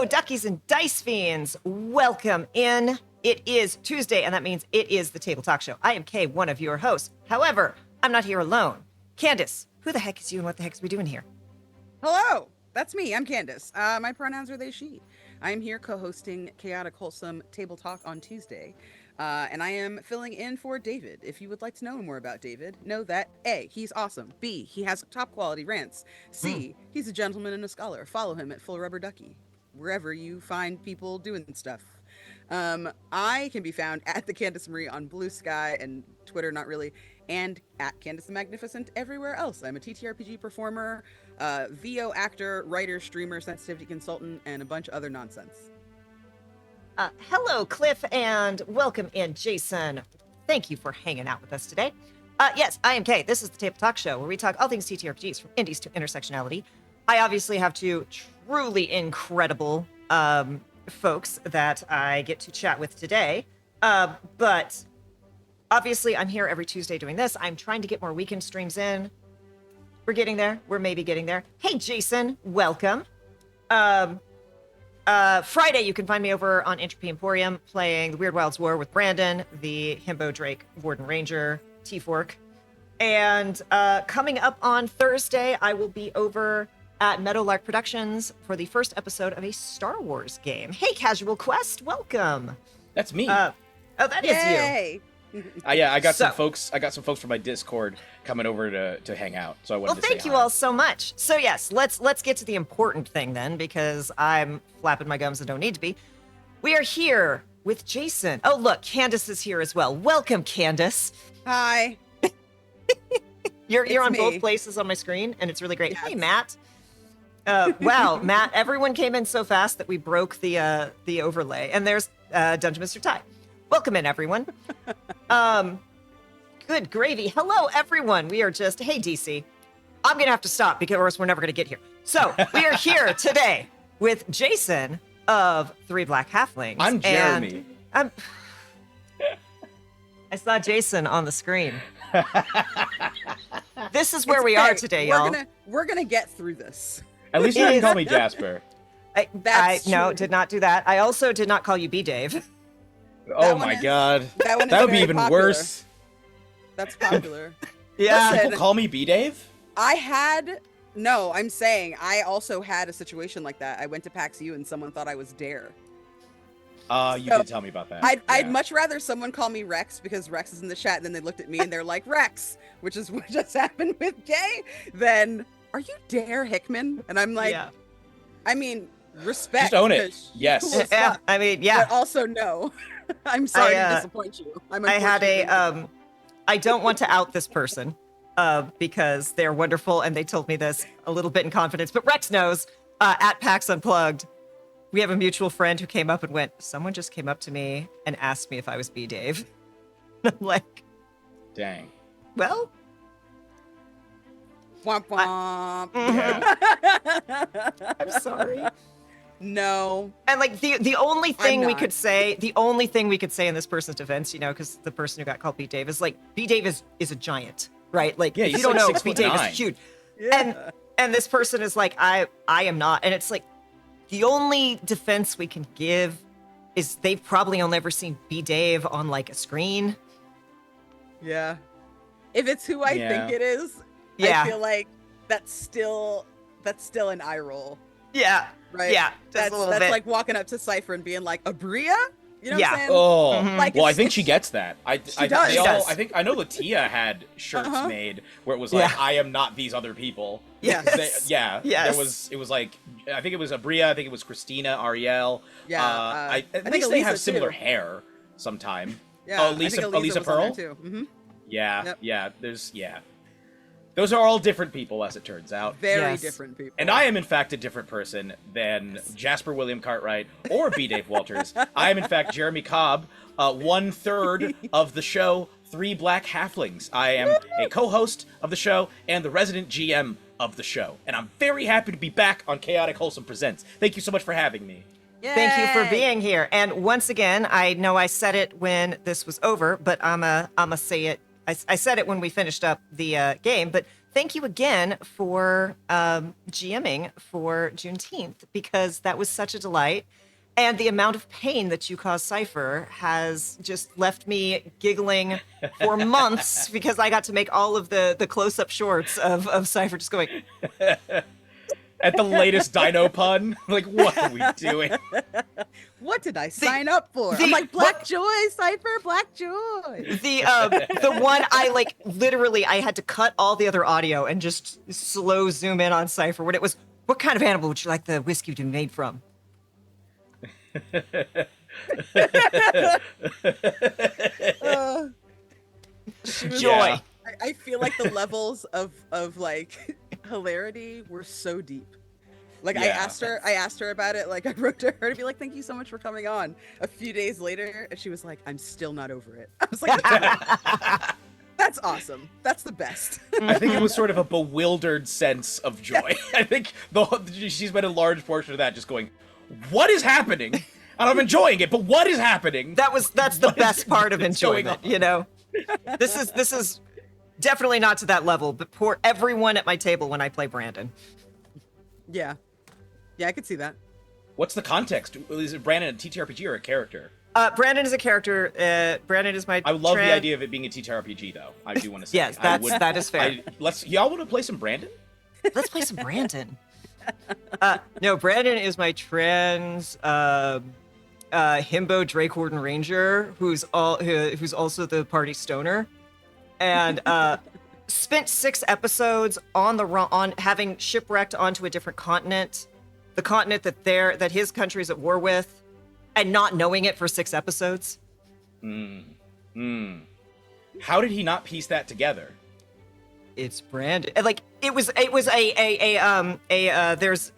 Hello, duckies and dice fiends. Welcome in. It is Tuesday, and that means it is the Table Talk Show. I am Kay, one of your hosts. However, I'm not here alone. Candace, who the heck is you and what the heck is we doing here? Hello, that's me. I'm Candace. My pronouns are they, she. I am here co-hosting Chaotic Wholesome Table Talk on Tuesday. And I am filling in for David. If you would like to know more about David, know that A, he's awesome. B, he has top quality rants. C, he's a gentleman and a scholar. Follow him at Full Rubber Ducky, wherever you find people doing stuff. I can be found at the Candace Marie on Blue Sky and Twitter, not really, and at Candace the Magnificent everywhere else. I'm a TTRPG performer, VO actor, writer, streamer, sensitivity consultant, and a bunch of other nonsense. Hello, Cliff, and welcome in, Jason. Thank you for hanging out with us today. Yes, I am Kay. This is the Table Talk Show, where we talk all things TTRPGs, from indies to intersectionality. I obviously have two truly incredible folks that I get to chat with today. But obviously, I'm here every Tuesday doing this. I'm trying to get more weekend streams in. We're getting there. We're maybe getting there. Hey, Jason, welcome. Friday, you can find me over on Entropy Emporium playing the Weird Wilds War with Brandon, the Himbo Drake Warden Ranger, T-Fork. And coming up on Thursday, I will be over at Meadowlark Productions for the first episode of a Star Wars game. Hey, Casual Quest, welcome. That's me. That is you. Yeah, I got some folks. I got some folks from my Discord coming over to hang out. So I wanted to say thank you all so much. So yes, let's get to the important thing then, because I'm flapping my gums and don't need to be. We are here with Jason. Oh look, Candace is here as well. Welcome, Candace. Hi. You're on me. both places on my screen, and it's really great. Yes. Hey, Matt. Wow, Matt, everyone came in so fast that we broke the overlay. And there's Dungeon Mr. Ty. Welcome in, everyone. Good gravy. Hello, everyone. We are just, hey, DC. I'm going to have to stop because we're never going to get here. So we are here today with Jason of Three Black Halflings. I'm Jeremy. I saw Jason on the screen. This is where we are today, y'all. We're gonna get through this. At least you didn't call me Jasper. I did not do that. I also did not call you B Dave. Oh my God. That would be even popular. Worse. That's popular. Yeah. People call me B-Dave? I'm saying I also had a situation like that. I went to PAX U and someone thought I was Dare. You did tell me about that. I'd much rather someone call me Rex because Rex is in the chat, and then they looked at me and they're like, Rex, which is what just happened with Kay, then, are you Dare Hickman? And I'm like, I mean, respect. Just own it. Yes. Cool as fuck, I mean, yeah. But also no. I'm sorry to disappoint you. I don't want to out this person because they're wonderful and they told me this a little bit in confidence, but Rex knows. At PAX Unplugged, we have a mutual friend who came up and went, someone just came up to me and asked me if I was B Dave. I'm like, dang. Well, womp womp. Yeah. I'm sorry. No. And like the only thing we could say in this person's defense, because the person who got called B Dave is like, B Dave is a giant, right? Like, yeah, if you don't know, B Dave 6'9". is huge. Yeah. And this person is like, I am not. And it's like, the only defense we can give is they've probably only ever seen B Dave on like a screen. Yeah. If it's who I think it is, I feel like that's still an eye roll. Yeah. Right. Yeah. That's like walking up to Cypher and being like, Abria? You know what I'm saying? Oh, Mm-hmm. well, I think she gets that. I does. I know Latia had shirts made where it was like, I am not these other people. Yes. Yes. It was like, I think it was Abria, I think it was Christina, Ariel. Yeah. At least they have similar hair sometime. Yeah. Oh, Elisa Pearl? Too. Mm-hmm. Yeah. Yep. Yeah. Those are all different people, as it turns out. Very different people. And I am, in fact, a different person than Jasper William Cartwright or B. Dave Walters. I am, in fact, Jeremy Cobb, 1/3 of the show Three Black Halflings. I am a co-host of the show and the resident GM of the show. And I'm very happy to be back on Chaotic Wholesome Presents. Thank you so much for having me. Yay! Thank you for being here. And once again, I know I said it when this was over, but I'm a say it I said it when we finished up the game, but thank you again for GMing for Juneteenth, because that was such a delight. And the amount of pain that you caused Cypher has just left me giggling for months, because I got to make all of the close-up shorts of Cypher just going... At the latest dino pun. Like, what are we doing? What did I sign up for? I'm like, Black Joy, Cypher, Black Joy. The one I literally I had to cut all the other audio and just slow zoom in on Cypher when it was, what kind of animal would you like the whiskey to be made from? Joy. Yeah. I feel like the levels of hilarity were so deep. Like, Yeah. I asked her about it. Like, I wrote to her to be like, thank you so much for coming on. A few days later, and she was like, I'm still not over it. I was like, that's awesome. That's the best. I think it was sort of a bewildered sense of joy. I think she's been a large portion of that just going, what is happening? And I'm enjoying it, but what is happening? That's the best part of what's going enjoyment, on? you know? This is definitely not to that level, but for everyone at my table when I play Brandon. Yeah. Yeah, I could see that. What's the context? Is it Brandon a TTRPG or a character? Brandon is a character. Brandon is my I love the idea of it being a TTRPG, though. I do want to say. Yes, that is fair. Y'all want to play some Brandon? Let's play some Brandon. No, Brandon is my trans himbo Drake Warden Ranger, who's also the party stoner, and spent 6 episodes on having shipwrecked onto a different continent, the continent that his country is at war with, and not knowing it for 6 episodes. How did he not piece that together? It's Brandon. Like it was there's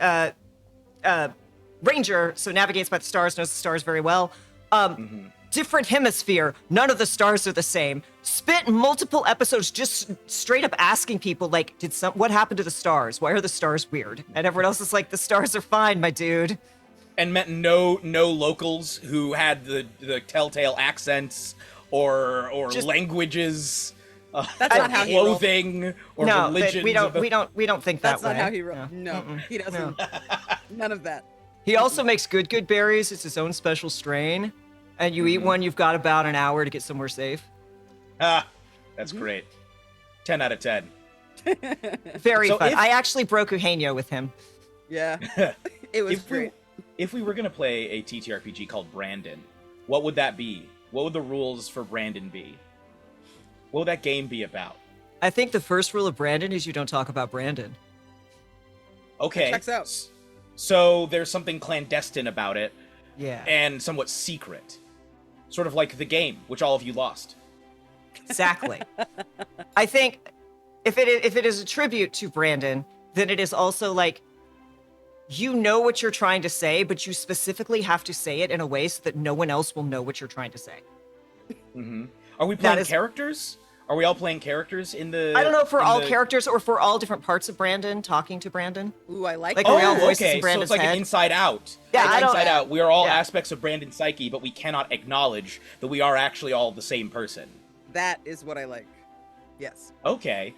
Ranger, so navigates by the stars, knows the stars very well. Different hemisphere, none of the stars are the same. Spent multiple episodes just straight up asking people, like, what happened to the stars? Why are the stars weird? And everyone else is like, the stars are fine, my dude. And met no locals who had the telltale accents or Just- languages. That's not how he rolled. clothing or No, religions. we don't think That's that way. not how he rolled. No, he doesn't. None of that. He also makes good berries. It's his own special strain. And you eat one, you've got about an hour to get somewhere safe. That's great. 10 out of 10. Very So fun. if- I actually broke Eugenio with him. Yeah. It was great. If we were going to play a TTRPG called Brandon, what would that be? What would the rules for Brandon be? What would that game be about? I think the first rule of Brandon is you don't talk about Brandon. Okay. Checks out. So there's something clandestine about it Yeah. and somewhat secret. Sort of like the game, which all of you lost. Exactly. I think if it is a tribute to Brandon, then it is also like, you know what you're trying to say, but you specifically have to say it in a way so that no one else will know what you're trying to say. Are we playing is- characters? Are we all playing characters in the... I don't know if for in all the- characters or for all different parts of Brandon, talking to Brandon. Ooh, I like Like, that. are we all Oh, voices okay. in So Brandon's it's like head? an inside out. Yeah, Like I don't- inside out. We are all Yeah. aspects of Brandon's psyche, but we cannot acknowledge that we are actually all the same person. That is what I like. Yes. Okay.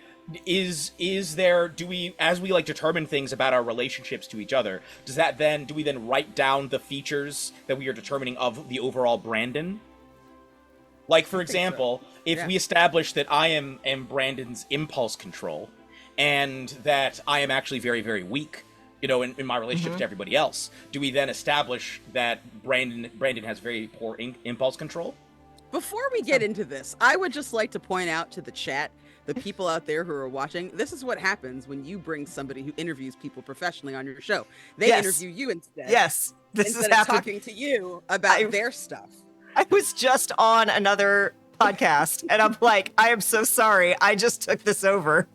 Is there, do we, as we like determine things about our relationships to each other, do we then write down the features that we are determining of the overall Brandon? Like, for example, if Yeah. we establish that I am Brandon's impulse control, and that I am actually very, very weak, you know, in my relationship to everybody else, do we then establish that Brandon has very poor impulse control? Before we get into this, I would just like to point out to the chat, the people out there who are watching, this is what happens when you bring somebody who interviews people professionally on your show. They Yes. interview you instead. Yes, this Instead is of happening. talking to you about I- their stuff. I was just on another podcast, and I'm like, I am so sorry. I just took this over.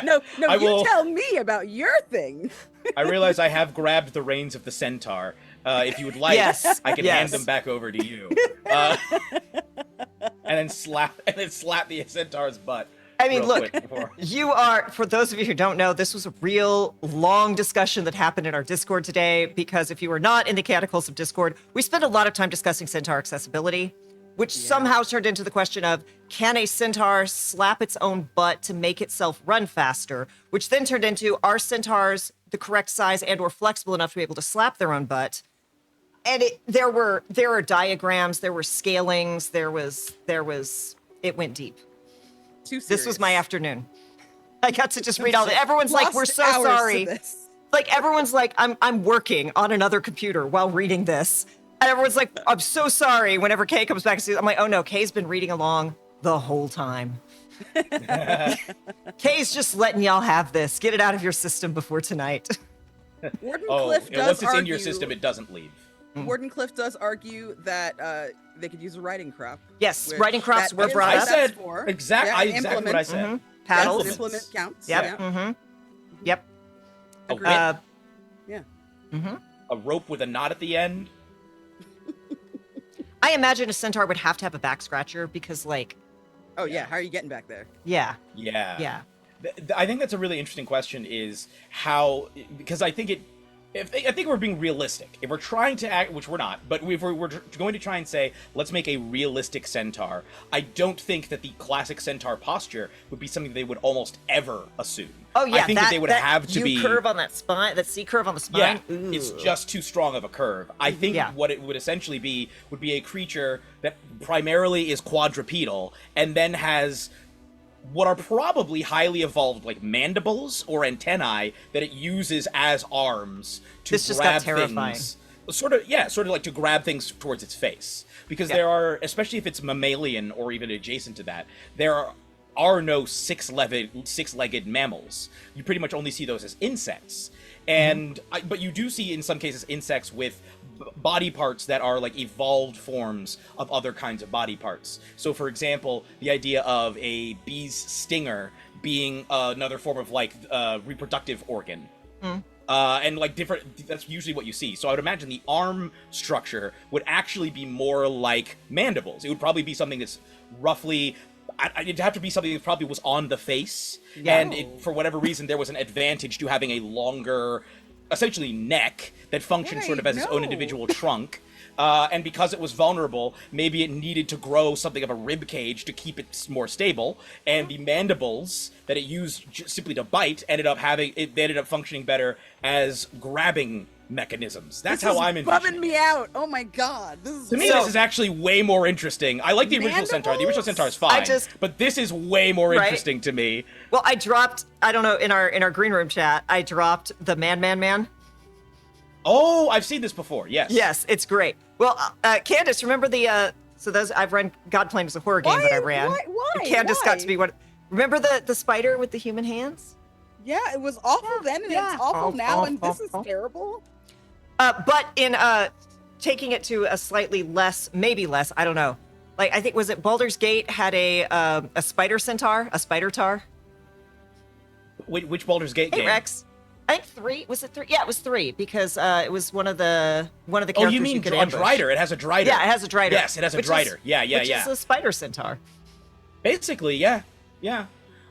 No, I you will- tell me about your thing. I realize I have grabbed the reins of the centaur. If you would like, Yes, I can yes. hand them back over to you, and then slap the centaur's butt. I mean, real look, quick before- you are, for those of you who don't know, this was a real long discussion that happened in our Discord today, because if you were not in the Cataclysm Discord, we spent a lot of time discussing centaur accessibility. which somehow turned into the question of, can a centaur slap its own butt to make itself run faster? Which then turned into, are centaurs the correct size and or flexible enough to be able to slap their own butt? And there are diagrams, there were scalings, it went deep. This was my afternoon. I got to just read all that. Everyone's like, we're so sorry. Like, everyone's like, I'm working on another computer while reading this. And everyone's like, I'm so sorry. Whenever Kay comes back, I'm like, oh no, Kay's been reading along the whole time. Kay's just letting y'all have this. Get it out of your system before tonight. Wardenclyffe does once it's argue, in your system, it doesn't leave. Wardenclyffe does argue that they could use a riding crop. Yes, riding crops were brought I up. said for. exactly what I said. Mm-hmm. Paddles. Yes, implement counts. Yep. Yeah. Mm-hmm. Yep. A whip, Yeah. Mm-hmm. a rope with a knot at the end. I imagine a centaur would have to have a back scratcher because, like... Oh, yeah. How are you getting back there? Yeah. Yeah. Yeah. I think that's a really interesting question, is how, because I think we're being realistic. If we're trying to act, which we're not, but if we're going to try and say, let's make a realistic centaur, I don't think that the classic centaur posture would be something they would almost ever assume. Oh, yeah. I think that they would have to be... curve on that spine, that C curve on the spine. Yeah, Ooh. it's just too strong of a curve. I think what it would essentially be would be a creature that primarily is quadrupedal and then has what are probably highly evolved, like mandibles or antennae that it uses as arms to This just grab got terrifying. things. Sort of like to grab things towards its face. Because there are, especially if it's mammalian or even adjacent to that, there are no six-legged mammals. You pretty much only see those as insects. And but you do see in some cases insects with body parts that are like evolved forms of other kinds of body parts. So for example, the idea of a bee's stinger being another form of like reproductive organ. And like different, that's usually what you see. So I would imagine the arm structure would actually be more like mandibles. It would probably be something that's roughly, it'd have to be something that probably was on the face. Yeah. And for whatever reason, there was an advantage to having a longer, essentially neck that functioned sort of as its own individual trunk. And because it was vulnerable, maybe it needed to grow something of a rib cage to keep it more stable. And the mandibles that it used simply to bite ended up functioning better as grabbing mechanisms. That's how I'm envisioning bumming me out. Oh my god. To me, this is actually way more interesting. I like the original Centaur. The original Centaur is fine, but this is way more interesting to me. Well, I don't know, in our green room chat, I dropped the man. Oh, I've seen this before. Yes. Yes, it's great. Well, Candace, remember I've run Godplane was a horror game that I ran. Why? Candace got to be one. Remember the spider with the human hands? Yeah, it was awful then, and it's awful now, and this is terrible. But in taking it to a slightly less, maybe less, I don't know. Like, I think, was it Baldur's Gate had a spider centaur, a spider tar? Which Baldur's Gate game? Hey, Rex. I think 3. Was it 3? Yeah, it was 3 because it was one of the characters. Oh, you mean a Drider? It has a Drider. Yeah, it has a Drider. Yes, it has a Drider. Which is a spider centaur. Basically, yeah.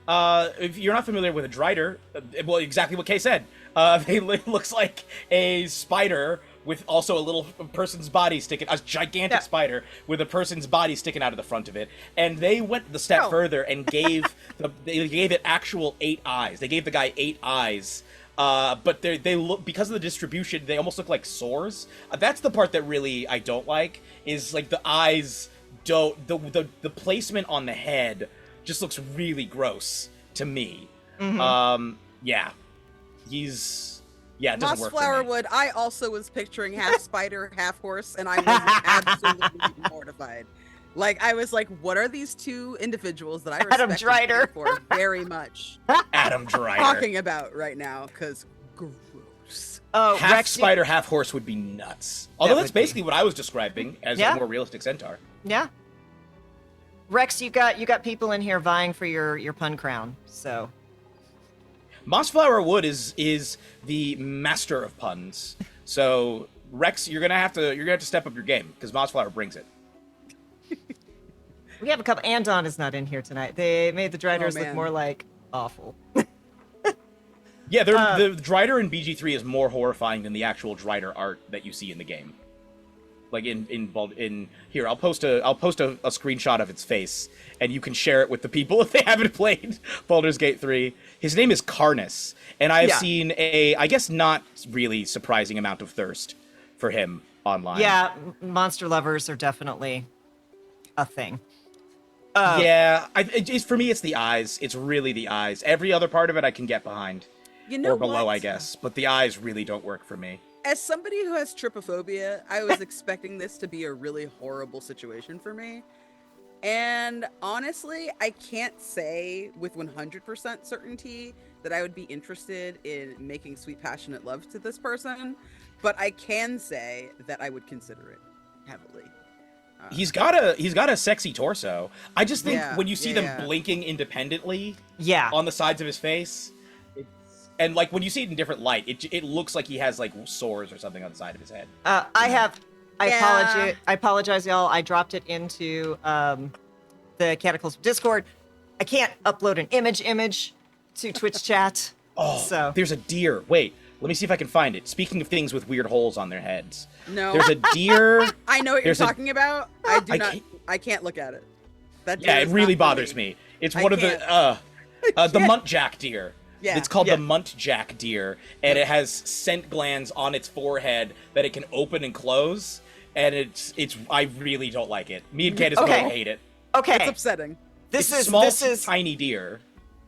If you're not familiar with a Drider, well, exactly what Kay said. It looks like a spider with also a little person's body a gigantic spider with a person's body sticking out of the front of it. And they went the step further and gave it actual 8 eyes. They gave the guy 8 eyes. But they look, because of the distribution, they almost look like sores. That's the part that really I don't like, is like the eyes the placement on the head just looks really gross to me. It doesn't work for me. Mossflowerwood, I also was picturing half spider, half horse, and I was absolutely mortified. Like, I was like, what are these two individuals that I respect Adam Drider for very much Adam Drider talking about right now? Because gross. Oh, half Rex, spider, half horse would be nuts. Although that's basically what I was describing as a more realistic centaur. Yeah. Rex, you got people in here vying for your pun crown, so. Mossflower Wood is the master of puns. So Rex, you're gonna have to step up your game because Mossflower brings it. We have a couple. Andon is not in here tonight. They made the Driders look more like awful. Yeah, the Drider in BG3 is more horrifying than the actual Drider art that you see in the game. like in here. I'll post a screenshot of its face, and you can share it with the people if they haven't played Baldur's Gate 3. His name is Karnas, and I have seen a, I guess not really surprising amount of thirst for him online. Yeah, monster lovers are definitely a thing. For me, it's the eyes. It's really the eyes. Every other part of it I can get behind. Or below, I guess. But the eyes really don't work for me. As somebody who has trypophobia, I was expecting this to be a really horrible situation for me. And honestly, I can't say with 100% certainty that I would be interested in making sweet, passionate love to this person. But I can say that I would consider it heavily. He's got a sexy torso. I just think when you see them blinking independently on the sides of his face, and like when you see it in different light, it looks like he has like sores or something on the side of his head. I apologize, y'all. I dropped it into the Cataclysm Discord. I can't upload an image to Twitch chat. So there's a deer. Wait, let me see if I can find it. Speaking of things with weird holes on their heads. No. There's a deer. I know what you're talking about. I can't look at it. It really bothers me. It's one of the muntjac deer. Yeah. It's called the muntjac deer, and it has scent glands on its forehead that it can open and close, and it's I really don't like it. Me and Candace both hate it. Okay. It's upsetting. This is tiny deer.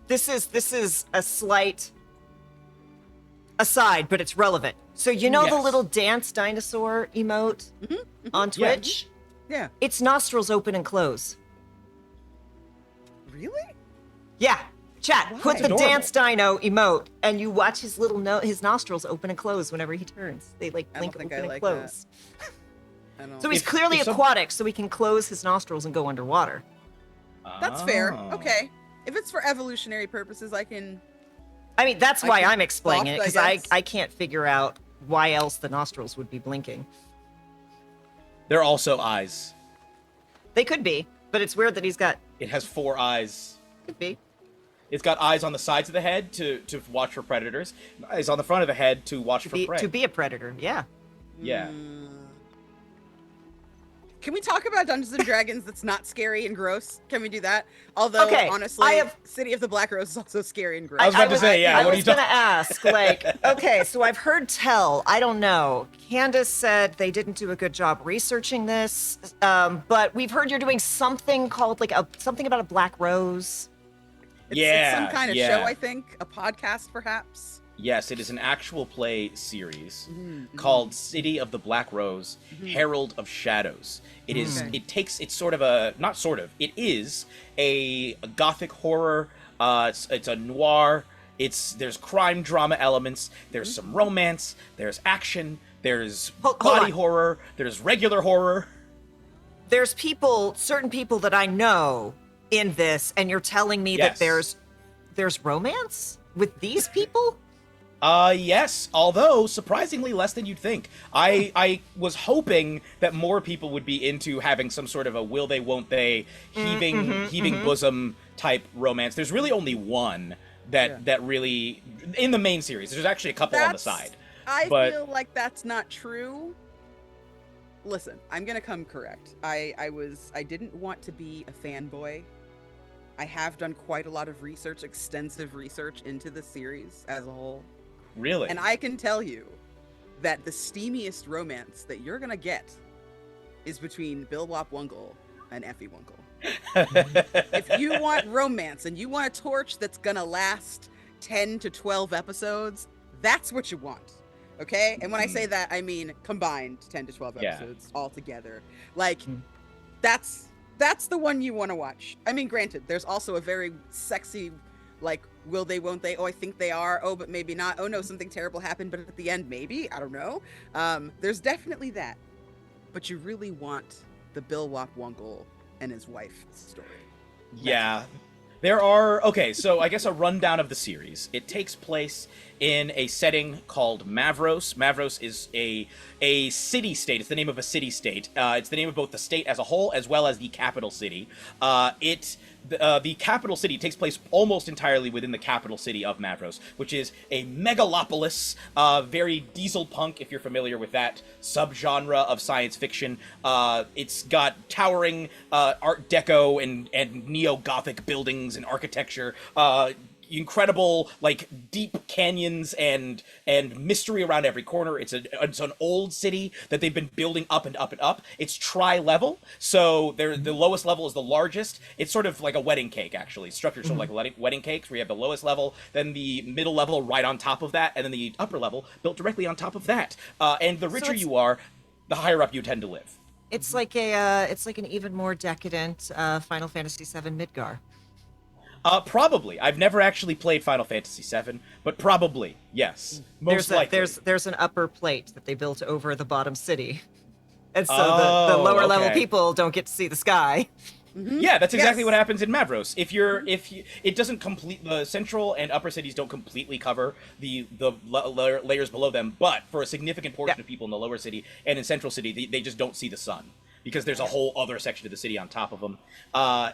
This is a slight aside, but it's relevant. So you know the little dance dinosaur emote on Twitch? Yeah. Its nostrils open and close. Really? Yeah. Chat, Why? put the Adorable. dance dino emote, and you watch his his nostrils open and close whenever he turns. They like I don't blink think open I and like close. I don't. So he's clearly aquatic, so he can close his nostrils and go underwater. That's fair. Okay. If it's for evolutionary purposes, I can. I mean, that's why I'm explaining it, because I I can't figure out why else the nostrils would be blinking. They're also eyes. They could be, but it's weird that he's got. It has 4 eyes. Could be. It's got eyes on the sides of the head to watch for predators, eyes on the front of the head to watch for prey. To be a predator, yeah. Yeah. Can we talk about Dungeons and Dragons that's not scary and gross? Can we do that? Although, honestly, City of the Black Rose is also scary and gross. I was about to say, yeah. I was going to ask, okay, so I've heard tell, I don't know. Candace said they didn't do a good job researching this, but we've heard you're doing something called, something about a black rose. It's some kind of show, I think. A podcast, perhaps. Yes, it is an actual play series called City of the Black Rose, Herald of Shadows. It is. It's sort of a, not sort of, it is a gothic horror. It's a noir. There's crime drama elements. There's some romance. There's action. There's body horror. There's regular horror. There's certain people that I know in this, and you're telling me that there's romance with these people? Yes, although surprisingly less than you'd think. I was hoping that more people would be into having some sort of a will they, won't they, heaving bosom type romance. There's really only one that really, in the main series. There's actually a couple on the side. I feel like that's not true. Listen, I'm gonna come correct. I didn't want to be a fanboy. I have done quite a lot of research, extensive research into the series as a whole. Really? And I can tell you that the steamiest romance that you're gonna get is between Bill Wop Wungle and Effie Wungle. If you want romance and you want a torch that's gonna last 10 to 12 episodes, that's what you want. Okay? And when I say that, I mean combined 10 to 12 episodes all together. That's the one you want to watch. I mean, granted, there's also a very sexy, will they, won't they? Oh, I think they are. Oh, but maybe not. Oh, no, something terrible happened, but at the end, maybe. I don't know. There's definitely that. But you really want the Bill Wop Wungle and his wife story. Yeah. There are, so I guess a rundown of the series. It takes place in a setting called Mavros. Mavros is a city-state. It's the name of a city-state. It's the name of both the state as a whole as well as the capital city. It the capital city takes place almost entirely within the capital city of Mavros, which is a megalopolis, very diesel punk, if you're familiar with that subgenre of science fiction. It's got towering Art Deco and neo-Gothic buildings and architecture, incredible like deep canyons and mystery around every corner. It's an old city that they've been building up and up and up. It's tri-level, so the lowest level is the largest. It's sort of like a wedding cake, actually. It's structured sort of like wedding cakes, where you have the lowest level, then the middle level right on top of that, and then the upper level built directly on top of that. And the richer you are, the higher up you tend to live. It's like it's like an even more decadent Final Fantasy VII Midgar. Probably. I've never actually played Final Fantasy VII, but probably, yes. Most likely. There's an upper plate that they built over the bottom city. And so the lower level people don't get to see the sky. Yeah, that's exactly what happens in Mavros. It doesn't complete, the central and upper cities don't completely cover the layers below them, but for a significant portion of people in the lower city and in central city, they just don't see the sun, because there's a whole other section of the city on top of them. I'm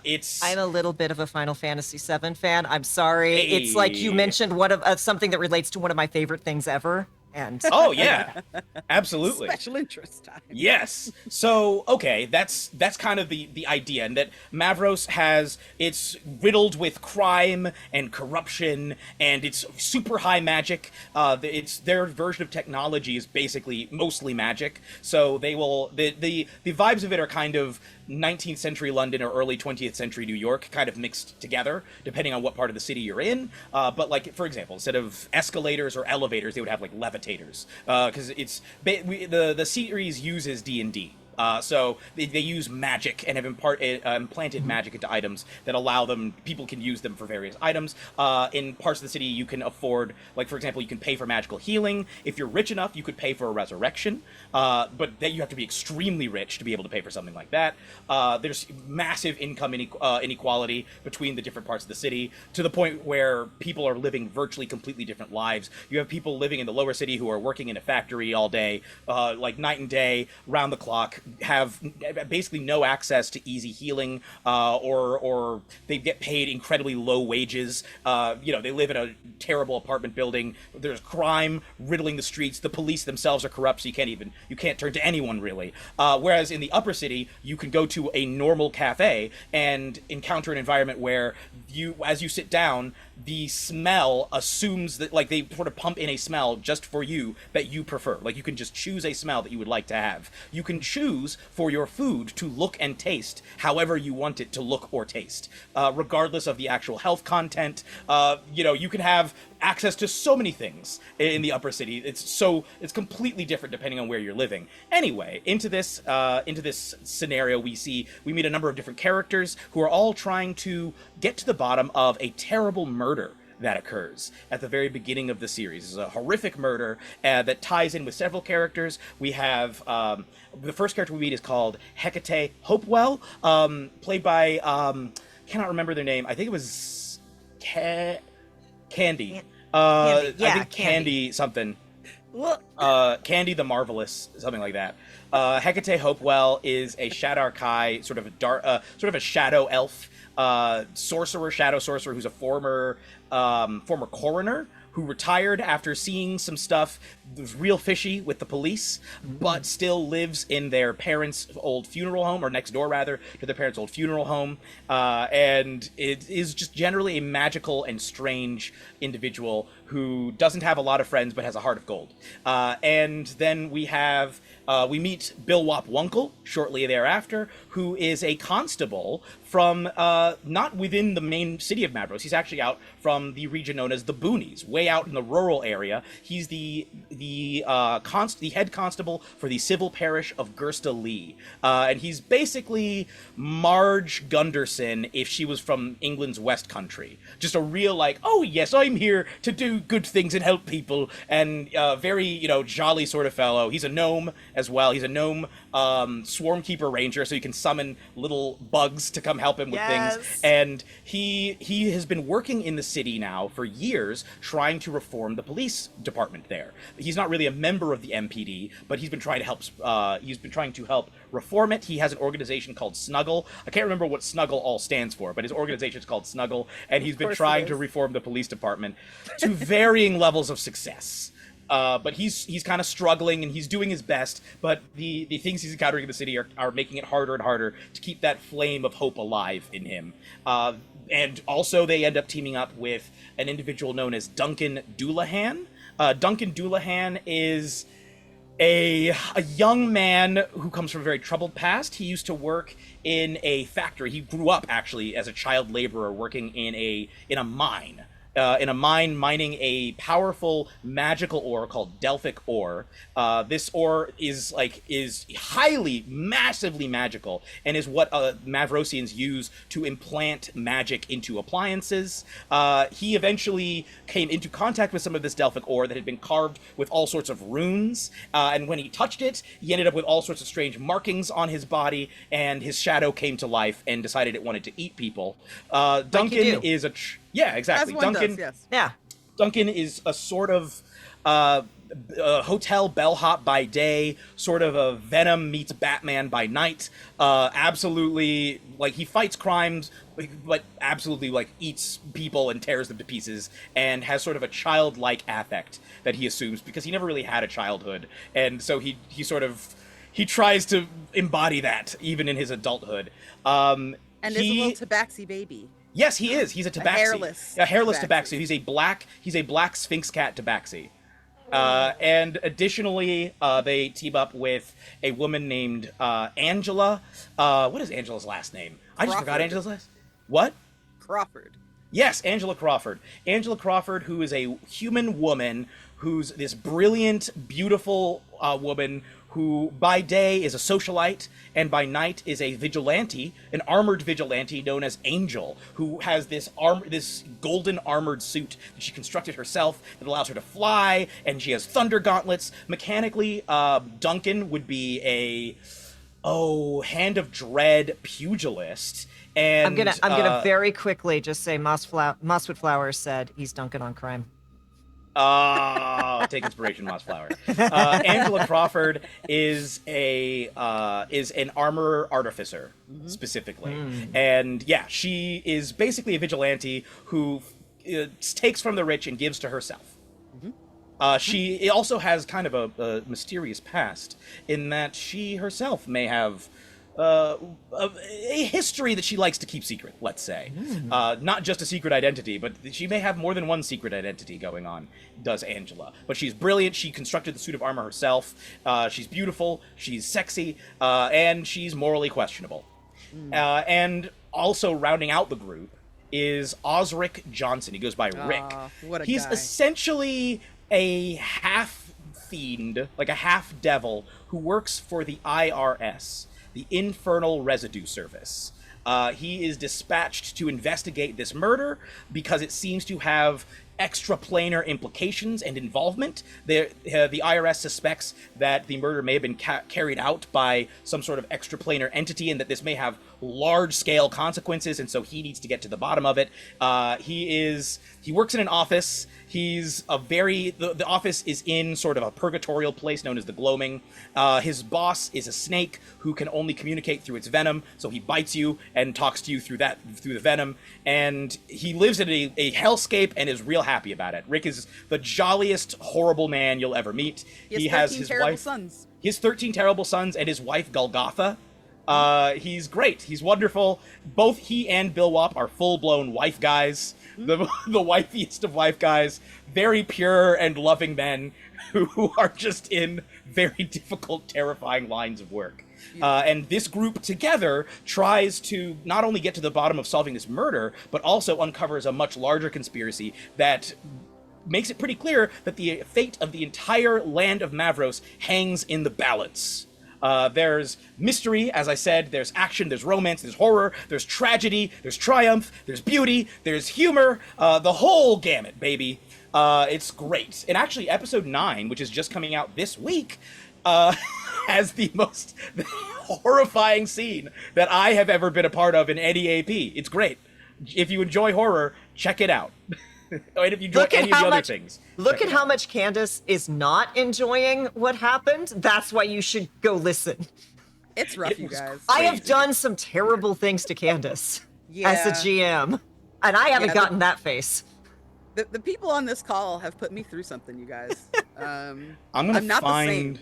a little bit of a Final Fantasy VII fan. I'm sorry. Hey. It's like you mentioned one of something that relates to one of my favorite things ever. And oh yeah, absolutely. Special interest time. Yes. So okay, that's kind of the idea, and that Mavros it's riddled with crime and corruption, and it's super high magic. It's their version of technology is basically mostly magic. So they will the vibes of it are kind of 19th century London or early 20th century New York, kind of mixed together, depending on what part of the city you're in. But like, for example, instead of escalators or elevators, they would have like levitators, because the series uses D&D. So they use magic and have implanted magic into items that allow people can use them for various items. In parts of the city, you can afford, like, for example, you can pay for magical healing. If you're rich enough, you could pay for a resurrection. But then you have to be extremely rich to be able to pay for something like that. There's massive income inequality between the different parts of the city, to the point where people are living virtually completely different lives. You have people living in the lower city who are working in a factory all day, like night and day, round the clock, have basically no access to easy healing, or they get paid incredibly low wages. They live in a terrible apartment building. There's crime riddling the streets. The police themselves are corrupt, so you can't turn to anyone really. Whereas in the upper city, you can go to a normal cafe and encounter an environment where as you sit down, the smell assumes that, like, they sort of pump in a smell just for you that you prefer. Like, you can just choose a smell that you would like to have. You can choose for your food to look and taste however you want it to look or taste, regardless of the actual health content. You can have access to so many things in the upper city. It's completely different depending on where you're living. Anyway, into this scenario, we meet a number of different characters who are all trying to get to the bottom of a terrible murder that occurs at the very beginning of the series. It's a horrific murder that ties in with several characters. We have the first character we meet is called Hecate Hopewell, played by cannot remember their name. I think it was Candy. I think Candy something. Candy the Marvelous, something like that. Hecate Hopewell is a Shadarkai, sort of a shadow elf, shadow sorcerer, who's a former coroner who retired after seeing some stuff that was real fishy with the police, but still lives in their parents' old funeral home, or next door rather to their parents' old funeral home, and it is just generally a magical and strange individual who doesn't have a lot of friends but has a heart of gold. And then we meet Bill Wop Wunkle shortly thereafter, who is a constable from not within the main city of Mavros. He's actually out from the region known as the Boonies, way out in the rural area. He's the head constable for the civil parish of Gersta Lee, and he's basically Marge Gunderson if she was from England's West Country. Just a real, like, oh yes, I'm here to do good things and help people, and very jolly sort of fellow. He's a gnome as well. He's a gnome Swarmkeeper Ranger, so he can summon little bugs to come help him with Yes. things. And he has been working in the city now for years, trying to reform the police department there. He's not really a member of the MPD, but he's been trying to help. He's been trying to help reform it. He has an organization called Snuggle. I can't remember what Snuggle all stands for, but his organization is called Snuggle, and he's been trying to reform the police department to varying levels of success. But he's kind of struggling, and he's doing his best, but the things he's encountering in the city are making it harder and harder to keep that flame of hope alive in him. And also they end up teaming up with an individual known as Duncan Doulahan. Duncan Doulahan is a young man who comes from a very troubled past. He used to work in a factory. He grew up actually as a child laborer working in a mine. Mining a powerful magical ore called Delphic ore. This ore is highly, massively magical, and is what Mavrosians use to implant magic into appliances. He eventually came into contact with some of this Delphic ore that had been carved with all sorts of runes, and when he touched it, he ended up with all sorts of strange markings on his body, and his shadow came to life and decided it wanted to eat people. Duncan is a... Yeah, exactly. Duncan, yes. Yeah. Duncan is a sort of a hotel bellhop by day, sort of a Venom meets Batman by night. Absolutely, he fights crimes, but absolutely eats people and tears them to pieces, and has sort of a childlike affect that he assumes because he never really had a childhood, and so he tries to embody that even in his adulthood. And is a little tabaxi baby. Yes, he is. He's a tabaxi. A hairless tabaxi. He's a black Sphinx cat tabaxi. And additionally, they team up with a woman named Angela. What is Angela's last name? I just forgot Angela's last. What? Crawford. Yes, Angela Crawford. Angela Crawford, who is a human woman, who's this brilliant, beautiful woman who by day is a socialite and by night is a vigilante, an armored vigilante known as Angel, who has this golden armored suit that she constructed herself that allows her to fly, and she has thunder gauntlets. Mechanically, Duncan would be a Hand of Dread pugilist. And I'm gonna very quickly just say Mosswood Flowers said he's Duncan on crime. Take inspiration, Mossflower. Angela Crawford is an armor artificer, specifically. And yeah, she is basically a vigilante who takes from the rich and gives to herself. She also has kind of a mysterious past in that she herself may have a history that she likes to keep secret, let's say. Not just a secret identity, but she may have more than one secret identity going on, does Angela. But she's brilliant. She constructed the suit of armor herself. She's beautiful. She's sexy. And she's morally questionable. And also rounding out the group is Osric Johnson. He goes by Rick. What a He's guy. essentially a half fiend, like a half devil, who works for the IRS, the Infernal Residue Service. He is dispatched to investigate this murder because it seems to have extraplanar implications and involvement. The IRS suspects that the murder may have been carried out by some sort of extraplanar entity, and that this may have large-scale consequences, and so he needs to get to the bottom of it. He works in an office. He's the office is in sort of a purgatorial place known as the Gloaming. His boss is a snake who can only communicate through its venom, so he bites you and talks to you through the venom. And he lives in a hellscape and is real happy about it. Rick is the jolliest, horrible man you'll ever meet. He has his terrible sons. He has 13 terrible sons and his wife Golgotha. He's great. He's wonderful. Both he and Bill Wop are full-blown wife guys. The wifeiest of wife guys. Very pure and loving men who are just in very difficult, terrifying lines of work. And this group together tries to not only get to the bottom of solving this murder, but also uncovers a much larger conspiracy that makes it pretty clear that the fate of the entire land of Mavros hangs in the balance. There's mystery, as I said, there's action, there's romance, there's horror, there's tragedy, there's triumph, there's beauty, there's humor, the whole gamut, baby. It's great. And actually, episode 9, which is just coming out this week, has the most horrifying scene that I have ever been a part of in any AP. It's great. If you enjoy horror, check it out. And if you enjoy any of the other things, look at how much Candace is not enjoying what happened. That's why you should go listen. It's rough, It you was guys. I have done some terrible things to Candace as a Yeah. GM, and I haven't Yeah, gotten that face. The people on this call have put me through something, you guys. I'm gonna I'm not the find. same.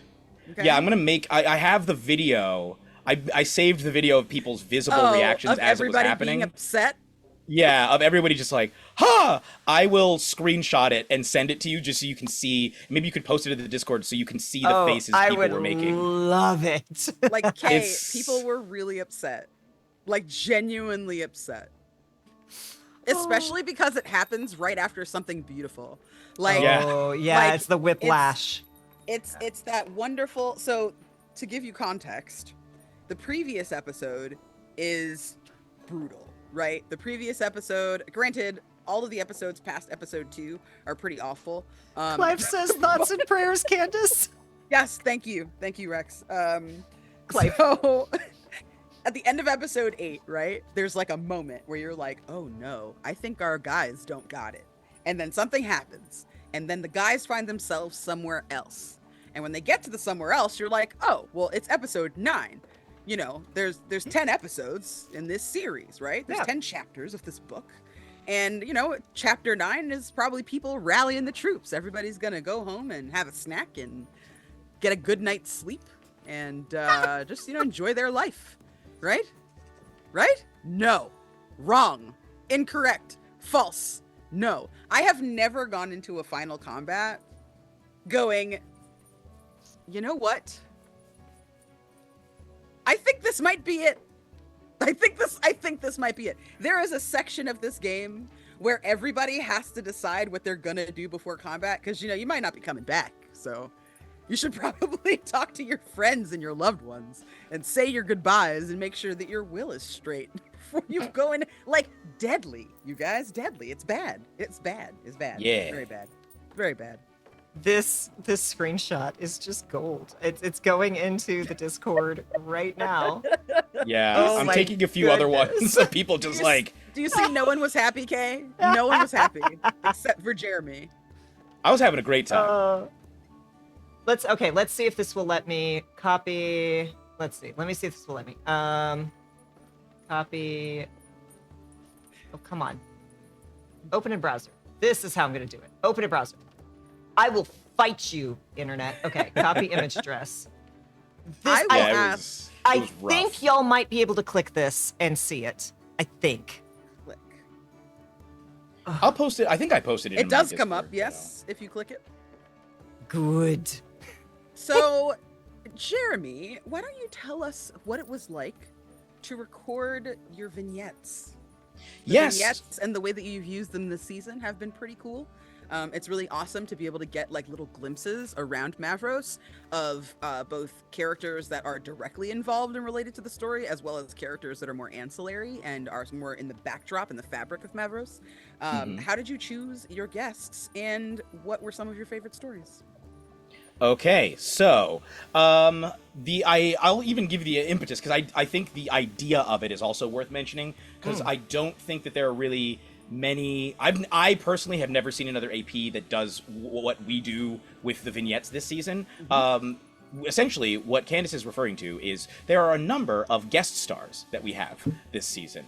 Okay? Yeah, I'm gonna make. I have the video. I saved the video of people's visible reactions of as it was everybody happening. being upset. Yeah, of everybody just like, huh! I will screenshot it and send it to you just so you can see. Maybe you could post it in the Discord so you can see the faces I people would were making. love it. Like, Kay, It's- people were really upset. Like, genuinely upset. Especially because it happens right after something beautiful. Like, Yeah. Oh, yeah, Like, it's the whiplash. it's that wonderful. So, to give you context, the previous episode is brutal, right? The previous episode, granted, all of the episodes past episode 2 are pretty awful. Clive says thoughts and prayers, Candace. Yes, thank you, Rex. Clive. So at the end of episode 8, right? There's like a moment where you're like, "Oh no, I think our guys don't got it," and then something happens, and then the guys find themselves somewhere else. And when they get to the somewhere else, you're like, "Oh, well, it's episode 9." You know, there's 10 episodes in this series, right? There's Yeah. 10 chapters of this book. And, you know, chapter 9 is probably people rallying the troops. Everybody's going to go home and have a snack and get a good night's sleep and just, you know, enjoy their life. Right? Right? No. Wrong. Incorrect. False. No. I have never gone into a final combat going, you know what? I think this might be it. I think this might be it. There is a section of this game where everybody has to decide what they're gonna do before combat, because you know you might not be coming back. So you should probably talk to your friends and your loved ones and say your goodbyes and make sure that your will is straight before you go in. Like, deadly, you guys, deadly. It's bad. It's bad. It's bad. Yeah. Very bad. Very bad. This screenshot is just gold. It's going into the Discord right now. Yeah, Oh I'm my taking a few other goodness. ones of people just like. Do you see no one was happy, Kay? No one was happy except for Jeremy. I was having a great time. Let's see if this will let me copy. Let's see. Let me see if this will let me. Copy. Oh, come on. Open in browser. This is how I'm going to do it. Open in browser. I will fight you, internet. Okay, copy image address. This, I will Yeah, it ask. was. I It was rough. think y'all might be able to click this and see it. I think. Click. I'll post it. I think I posted it. It in my does come up, Discord, yes, if you click it. Good. So, Jeremy, why don't you tell us what it was like to record your vignettes? The Yes. vignettes and the way that you've used them this season have been pretty cool. It's really awesome to be able to get like little glimpses around Mavros of both characters that are directly involved and related to the story, as well as characters that are more ancillary and are more in the backdrop and the fabric of Mavros. How did you choose your guests, and what were some of your favorite stories? Okay, so I'll even give you the impetus because I think the idea of it is also worth mentioning because I don't think that there are really many. I personally have never seen another AP that does what we do with the vignettes this season. Essentially, what Candace is referring to is there are a number of guest stars that we have this season.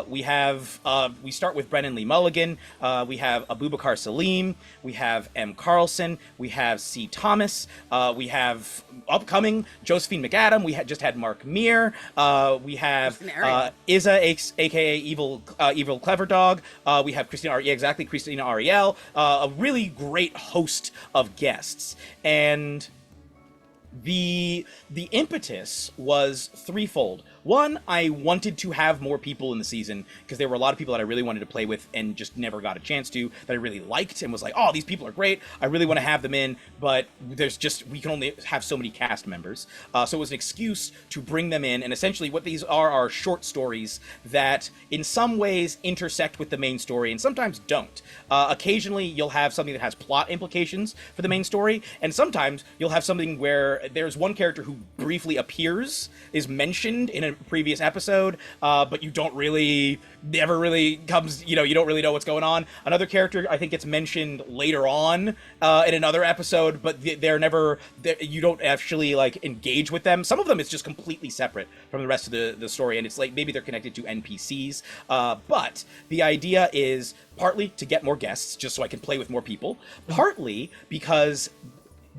We start with Brennan Lee Mulligan. We have Abubakar Salim. We have M. Carlson. We have C. Thomas. We have upcoming Josephine McAdam. We just had Mark Meir. We have Izza, aka Evil Clever Dog. We have Christina Ariel. A really great host of guests. And the impetus was threefold. One, I wanted to have more people in the season because there were a lot of people that I really wanted to play with and just never got a chance to, that I really liked and was like, oh, these people are great. I really want to have them in, but we can only have so many cast members. So it was an excuse to bring them in. And essentially what these are short stories that in some ways intersect with the main story and sometimes don't. Occasionally you'll have something that has plot implications for the main story. And sometimes you'll have something where there's one character who briefly appears, is mentioned in a previous episode, but you don't really, never really comes, you don't really know what's going on. Another character, I think, gets mentioned later on in another episode, but you don't actually, like, engage with them. Some of them it's just completely separate from the rest of the story, and it's like maybe they're connected to NPCs, but the idea is partly to get more guests, just so I can play with more people, partly because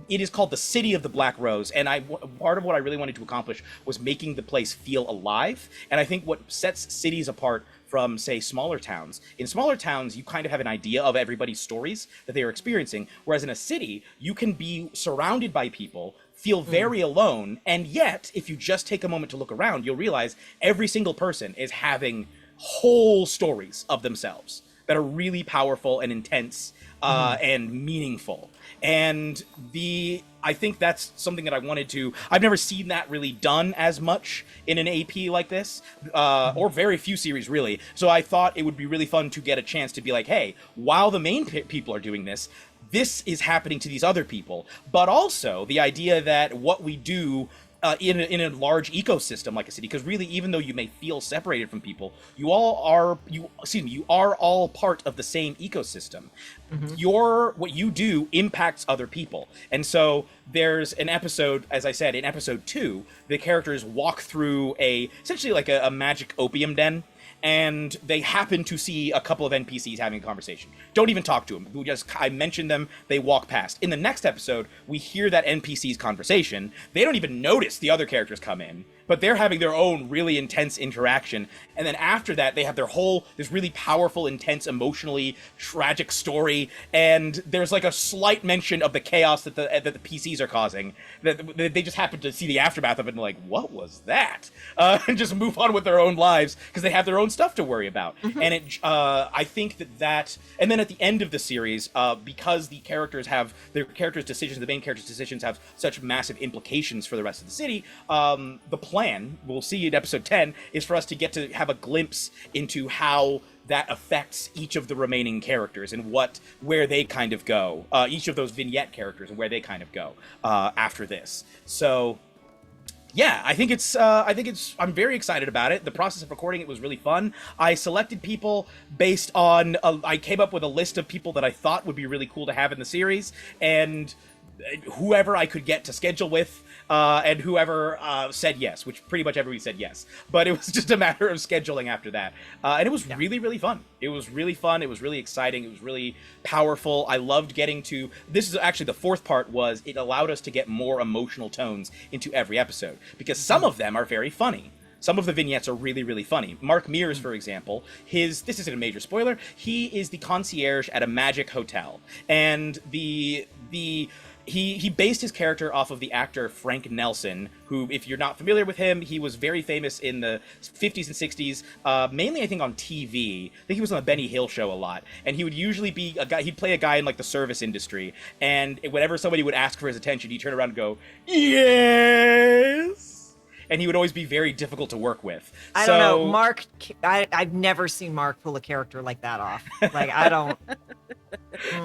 it is called the City of the Black Rose, and part of what I really wanted to accomplish was making the place feel alive. And I think what sets cities apart from, say, smaller towns, in smaller towns you kind of have an idea of everybody's stories that they are experiencing, whereas in a city you can be surrounded by people, feel very alone, and yet if you just take a moment to look around, you'll realize every single person is having whole stories of themselves that are really powerful and intense and meaningful. And I think that's something that I wanted to, I've never seen that really done as much in an AP like this, or very few series really. So I thought it would be really fun to get a chance to be like, hey, while the main people are doing this is happening to these other people. But also the idea that what we do in a large ecosystem like a city, because really, even though you may feel separated from people, you are all part of the same ecosystem. What you do impacts other people. And so there's an episode, as I said, in episode 2, the characters walk through essentially like a magic opium den, and they happen to see a couple of NPCs having a conversation. Don't even talk to them. I mention them, they walk past. In the next episode, we hear that NPC's conversation. They don't even notice the other characters come in, but they're having their own really intense interaction. And then after that, they have this really powerful, intense, emotionally tragic story. And there's like a slight mention of the chaos that the PCs are causing. That they just happen to see the aftermath of it and like, what was that? And just move on with their own lives because they have their own stuff to worry about. And I think that, and then at the end of the series, because the main characters' decisions have such massive implications for the rest of the city, the plan, we'll see in episode 10, is for us to get to have a glimpse into how that affects each of the remaining characters and where they kind of go, each of those vignette characters and where they kind of go after this. So yeah, I'm very excited about it. The process of recording it was really fun. I selected people based on, I came up with a list of people that I thought would be really cool to have in the series, and whoever I could get to schedule with, and whoever said yes, which pretty much everybody said yes. But it was just a matter of scheduling after that. And it was really, really fun. It was really fun. It was really exciting. It was really powerful. I loved this is actually the fourth part, was it allowed us to get more emotional tones into every episode, because some of them are very funny. Some of the vignettes are really, really funny. Mark Mears, for example, this isn't a major spoiler, he is the concierge at a magic hotel. And he based his character off of the actor Frank Nelson, who, if you're not familiar with him, he was very famous in the 50s and 60s, mainly, I think, on TV. I think he was on the Benny Hill show a lot. And he would usually be he'd play a guy in, like, the service industry. And whenever somebody would ask for his attention, he'd turn around and go, yes! And he would always be very difficult to work with. I don't know, Mark. I've never seen Mark pull a character like that off. Like, I don't.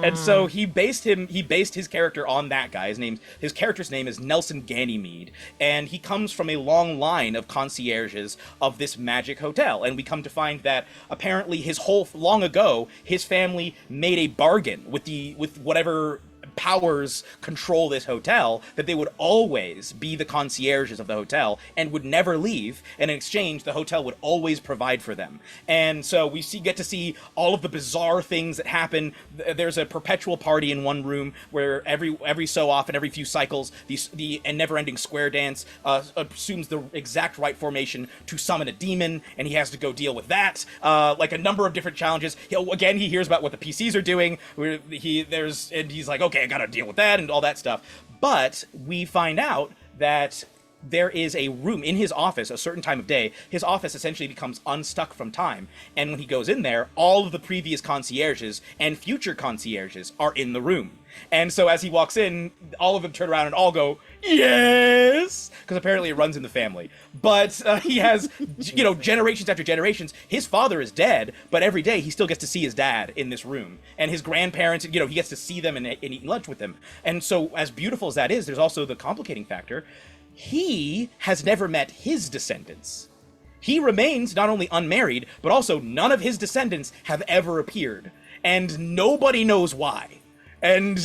And so he based his character on that guy. His character's name is Nelson Ganymede, and he comes from a long line of concierges of this magic hotel. And we come to find that apparently long ago, his family made a bargain with whatever powers control this hotel, that they would always be the concierges of the hotel and would never leave, and in exchange the hotel would always provide for them. And so we get to see all of the bizarre things that happen. There's a perpetual party in one room where every so often, every few cycles, the never-ending square dance assumes the exact right formation to summon a demon, and he has to go deal with that. Like a number of different challenges. He hears about what the PCs are doing, and he's like, okay, I gotta deal with that and all that stuff. But we find out that there is a room in his office, a certain time of day. His office essentially becomes unstuck from time. And when he goes in there, all of the previous concierges and future concierges are in the room. And so as he walks in, all of them turn around and all go, yes! Because apparently it runs in the family. But he has, generations after generations. His father is dead, but every day he still gets to see his dad in this room. And his grandparents, he gets to see them and eat lunch with them. And so as beautiful as that is, there's also the complicating factor. He has never met his descendants. He remains not only unmarried, but also none of his descendants have ever appeared. And nobody knows why. And,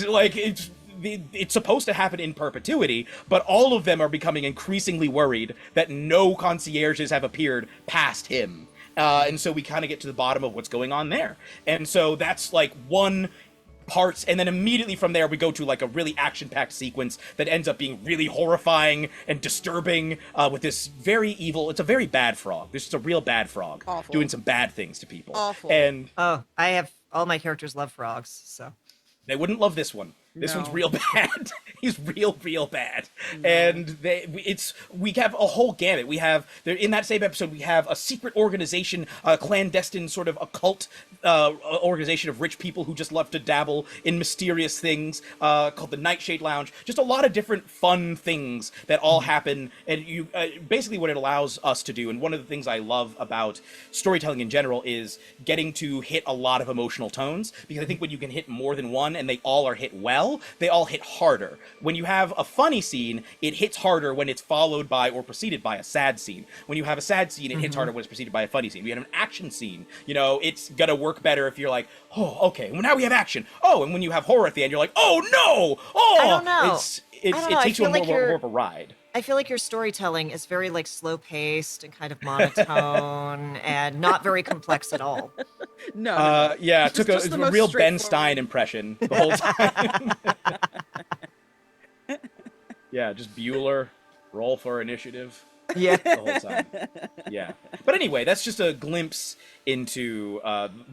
it's supposed to happen in perpetuity, but all of them are becoming increasingly worried that no concierges have appeared past him. And so we kind of get to the bottom of what's going on there. And so that's, one parts, and then immediately from there we go to a really action-packed sequence that ends up being really horrifying and disturbing, with this very evil, it's a very bad frog. This is a real bad frog. Awful. Doing some bad things to people. Awful. And I have all my characters love frogs, so they wouldn't love this one. This No. one's real bad. He's real bad. No. And we have a whole gamut. We have in that same episode we have a secret organization, a clandestine sort of occult organization of rich people who just love to dabble in mysterious things, called the Nightshade Lounge. Just a lot of different fun things that all happen, and you basically what it allows us to do. And one of the things I love about storytelling in general is getting to hit a lot of emotional tones, because I think when you can hit more than one and they all are hit well, they all hit harder. When you have a funny scene, it hits harder when it's followed by or preceded by a sad scene. When you have a sad scene, it hits harder when it's preceded by a funny scene. We have an action scene, it's gonna work better if you're like, oh, okay, well, now we have action. Oh, and when you have horror at the end, you're like, oh no! Oh, I don't know. It takes you on more of a ride. I feel like your storytelling is very slow paced and kind of monotone and not very complex at all. No. Yeah, it took Just a the most real Ben straightforward. Stein impression the whole time. Yeah, just Bueller, roll for initiative. Yeah. The whole time. Yeah. But anyway, that's just a glimpse into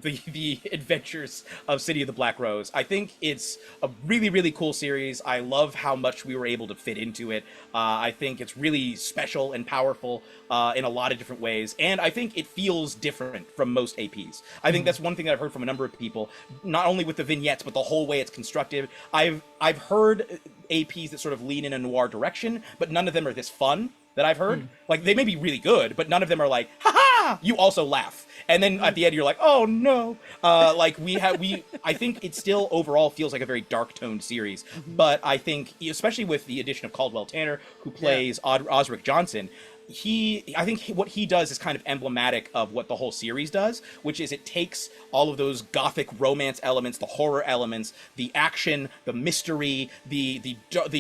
the adventures of City of the Black Rose. I think it's a really, really cool series. I love how much we were able to fit into it. I think it's really special and powerful in a lot of different ways. And I think it feels different from most APs. I think that's one thing that I've heard from a number of people, not only with the vignettes, but the whole way it's constructed. I've heard APs that sort of lean in a noir direction, but none of them are this fun that I've heard. They may be really good, but none of them are like, ha-ha! You also laugh. And then at the end, you're like, oh no. I think it still overall feels like a very dark toned series. But I think, especially with the addition of Caldwell Tanner, who plays Osric Johnson, I think what he does is kind of emblematic of what the whole series does, which is it takes all of those gothic romance elements, the horror elements, the action, the mystery, the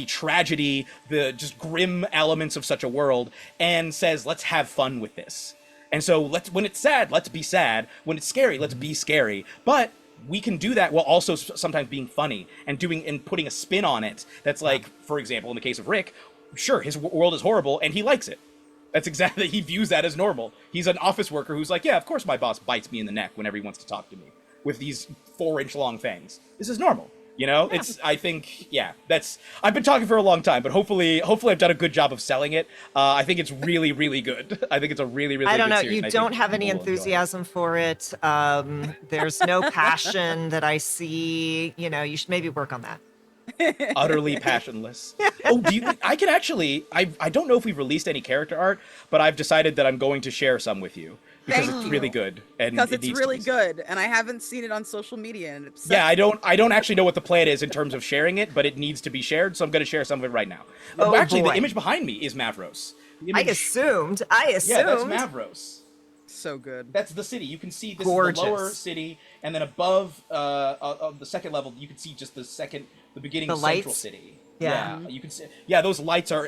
tragedy, the just grim elements of such a world, and says, let's have fun with this. And so when it's sad, let's be sad. When it's scary, let's be scary. But we can do that while also sometimes being funny and putting a spin on it. That's like, for example, in the case of Rick, sure, his world is horrible and he likes it. That's exactly, he views that as normal. He's an office worker who's like, yeah, of course my boss bites me in the neck whenever he wants to talk to me with these 4-inch long fangs. This is normal. Yeah. I've been talking for a long time, but hopefully I've done a good job of selling it. I think it's really, really good. I think it's a really, really I don't good know. series, You and I don't think have any people will enjoy it. enthusiasm for it. There's no passion that I see. You should maybe work on that. Utterly passionless. Oh, I can actually, I don't know if we've released any character art, but I've decided that I'm going to share some with you because Thank it's you. really good. And Because it it's needs to really be. good, and I haven't seen it on social media, and it upsets Yeah, I don't actually know what the plan is in terms of sharing it, but it needs to be shared, so I'm going to share some of it right now. Oh, Actually, boy. the image behind me is Mavros. The I image- assumed. Yeah, that's Mavros. so good. That's the city. You can see this Gorgeous. is the lower city, and then above of the second level, you can see just the beginning The of Central lights? City. Yeah. You can see. Yeah, those lights are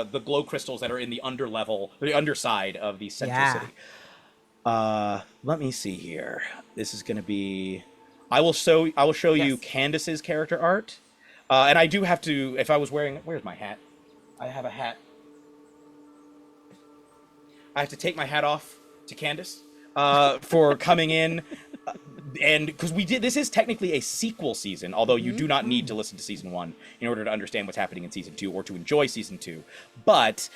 the glow crystals that are in the underside of the Central Yeah. City. Let me see here. This is going to be. I will show you Yes. Candace's character art, and I do have to. If I was wearing, where's my hat? I have a hat. I have to take my hat off to Candace. for coming in. And because this is technically a sequel season, although you do not need to listen to season 1 in order to understand what's happening in season 2 or to enjoy season 2. But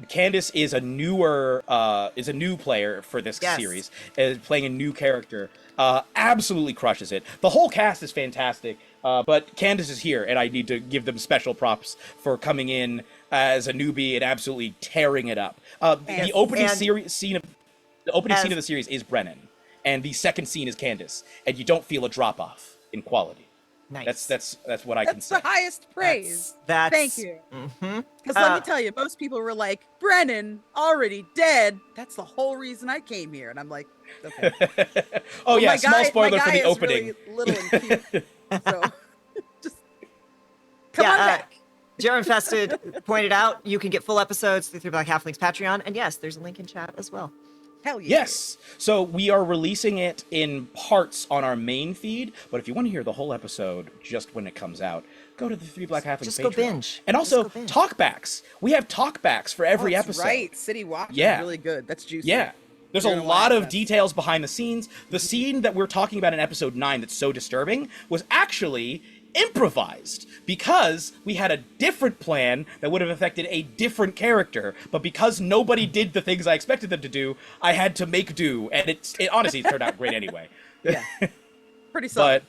Candace is a new player for this series, is playing a new character. Absolutely crushes it. The whole cast is fantastic, but Candace is here, and I need to give them special props for coming in as a newbie and absolutely tearing it up. The opening scene of the series is Brennan, and the second scene is Candace, and you don't feel a drop off in quality. Nice. That's what I can say. That's the highest praise. Thank you. Because let me tell you, most people were like, Brennan already dead. That's the whole reason I came here. And I'm like, okay. Oh, yeah, small spoiler for the opening. Really little and cute, so just come on back. Jeremy Fested pointed out you can get full episodes through Black Halflings Patreon, and yes, there's a link in chat as well. Hell yeah. Yes. So we are releasing it in parts on our main feed, but if you want to hear the whole episode just when it comes out, go to the Three Black Halflings Just Patreon. go binge. And also talkbacks. We have talkbacks for every episode. Right. City Watch is really good. That's juicy. Yeah. There's a lot of details behind the scenes. The scene that we're talking about in episode 9 that's so disturbing was actually improvised because we had a different plan that would have affected a different character, but because nobody did the things I expected them to do, I had to make do, and it honestly turned out great anyway. Yeah. Pretty solid.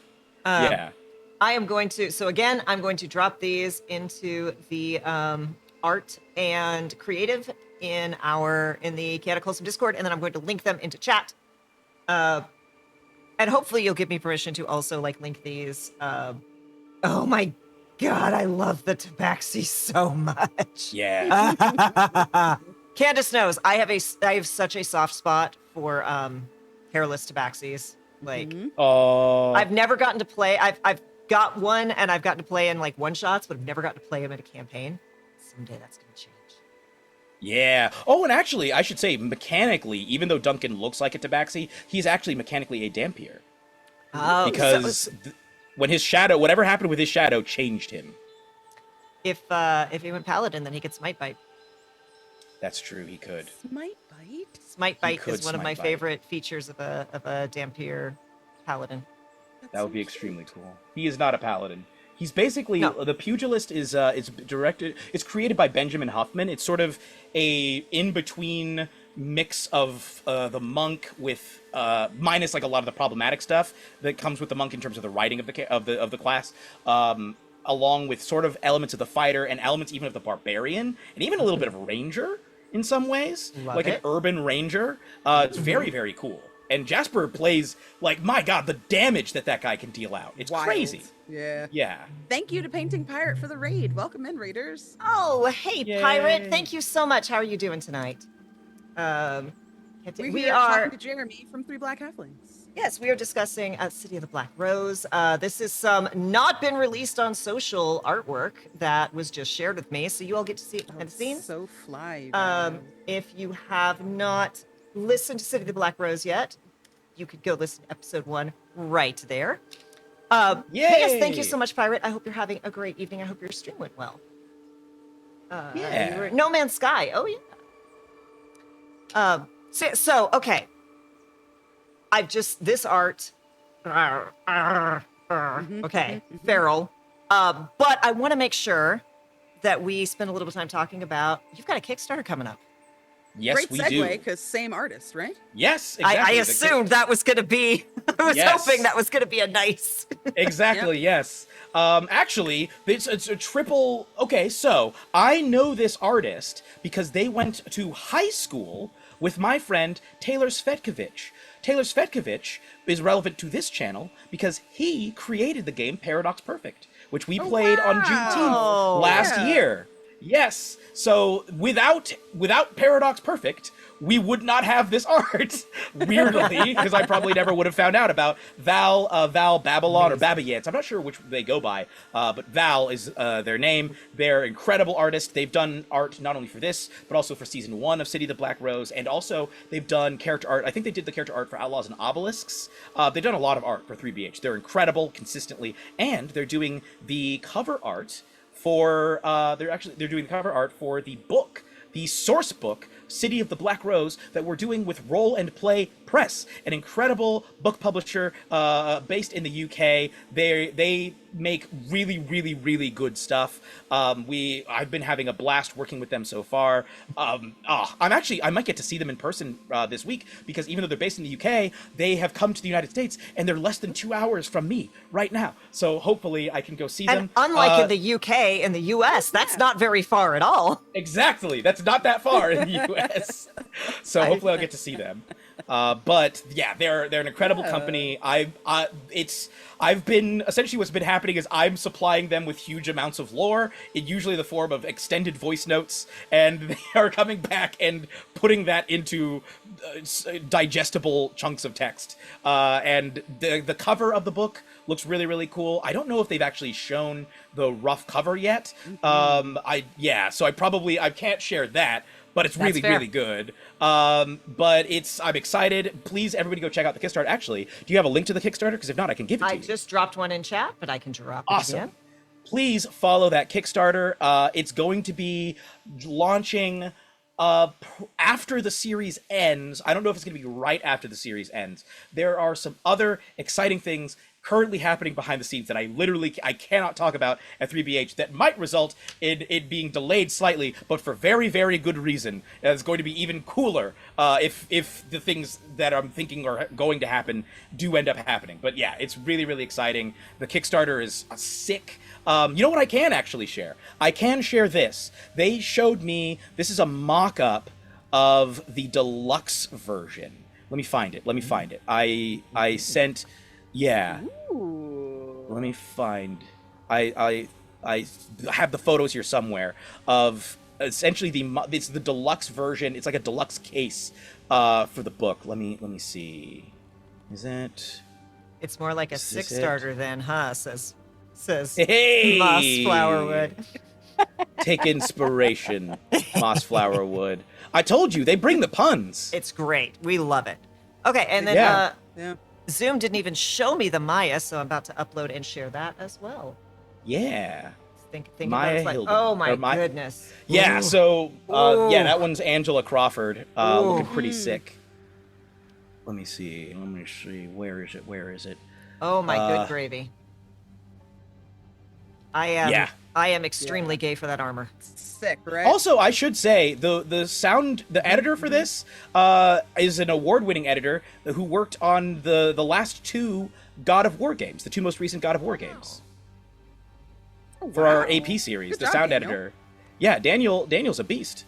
But yeah. I am going to, so again, I'm going to drop these into the art and creative in the Chaotic Wholesome Discord, and then I'm going to link them into chat. And hopefully you'll give me permission to also link these. Oh my God, I love the tabaxi so much. Yeah. Candace knows I have such a soft spot for hairless tabaxis. I've never gotten to play. I've got one, and I've gotten to play in one shots, but I've never gotten to play them in a campaign. Someday that's gonna change. Yeah. Oh, and actually, I should say mechanically, even though Duncan looks like a tabaxi, he's actually mechanically a Dampier. Oh, because when his shadow, whatever happened with his shadow, changed him. If he went Paladin, then he could Smite Bite. That's true. He could. Smite Bite. Smite Bite is one of my favorite features of a Dampier Paladin. That would be extremely cool. He is not a Paladin. He's basically the Pugilist is directed. It's created by Benjamin Huffman. It's sort of a in between mix of the monk with minus a lot of the problematic stuff that comes with the monk in terms of the writing of the class, along with sort of elements of the fighter and elements even of the barbarian and even a little bit of a ranger in some ways, an urban ranger. It's very, very cool. And Jasper plays my God, the damage that guy can deal out. It's wild. Crazy. Yeah. Yeah. Thank you to Painting Pirate for the raid. Welcome in, raiders. Oh, hey, Yay. Pirate. Thank you so much. How are you doing tonight? We are talking to Jeremy from Three Black Halflings. Yes, we are discussing City of the Black Rose. This is some not been released on social artwork that was just shared with me, so you all get to see it behind the scenes. So fly. If you have not listened to City of the Black Rose yet, you could go listen to episode 1 right there. Yes, thank you so much, Pirate. I hope you're having a great evening. I hope your stream went well. No Man's Sky. Oh, yeah. So okay. This art. Okay, Feral. But I want to make sure that we spend a little bit of time talking about. You've got a Kickstarter coming up. Yes, Great we segue, do. Because same artist, right? Yes, exactly. I assumed that was going to be. I was hoping that was going to be a nice. Exactly. Yes. Actually, it's a triple. Okay, so I know this artist because they went to high school with my friend Taylor Svetkovich. Taylor Svetkovich is relevant to this channel because he created the game Paradox Perfect, which we played on Juneteenth last year. Yes. So without Paradox Perfect, we would not have this art. Weirdly, because I probably never would have found out about Val Babylon or Babayants. I'm not sure which they go by, but Val is their name. They're incredible artists. They've done art not only for this, but also for season 1 of City of the Black Rose, and also they've done character art. I think they did the character art for Outlaws and Obelisks. They've done a lot of art for 3BH. They're incredible consistently, and they're doing the cover art for they're doing the cover art for the book, the source book, City of the Black Rose, that we're doing with Roll and Play Press, an incredible book publisher based in the UK. They make really, really, really good stuff. I've been having a blast working with them so far. I might get to see them in person this week, because even though they're based in the UK, they have come to the United States, and they're less than 2 hours from me right now. So hopefully I can go see them. And unlike in the UK, in the US, that's not very far at all. Exactly. That's not that far in the US. So hopefully I'll get to see them. But yeah, they're an incredible company. I've been essentially, what's been happening is I'm supplying them with huge amounts of lore, usually in the form of extended voice notes, and they are coming back and putting that into digestible chunks of text. And the cover of the book looks really, really cool. I don't know if they've actually shown the rough cover yet. So I can't share that, but it's really, really good. But I'm excited. Please, everybody go check out the Kickstarter. Actually, do you have a link to the Kickstarter? Because if not, I can give it to you. I just dropped one in chat, but I can drop it Awesome. again. Please follow that Kickstarter. It's going to be launching after the series ends. I don't know if it's going to be right after the series ends. There are some other exciting things currently happening behind the scenes that I cannot talk about at 3BH that might result in it being delayed slightly, but for very, very good reason. It's going to be even cooler if the things that I'm thinking are going to happen do end up happening. But yeah, it's really, really exciting. The Kickstarter is sick. You know what I can actually share? I can share this. They showed me, this is a mock-up of the deluxe version. Let me find it. I sent... Yeah. Ooh. Let me find. I have the photos here somewhere of essentially it's the deluxe version. It's like a deluxe case for the book. Let me see. Is it? It's more like a six starter then, huh? Says Hey! Moss Flowerwood. Take inspiration, Moss Flowerwood. I told you they bring the puns. It's great. We love it. Okay, and then Yeah. Zoom didn't even show me the Maya, so I'm about to upload and share that as well. Yeah. Think Maya about it, Hilden. oh my goodness. Yeah, Ooh. so Ooh. that one's Angela Crawford, looking pretty Mm. sick. Let me see. Where is it? Oh my good gravy. I am extremely gay for that armor. Sick, right? Also, I should say the editor for this is an award-winning editor who worked on the last two God of War games, the two most recent God of War games. Oh, For our AP series, Good the job, sound Daniel. editor. Yeah, Daniel's a beast.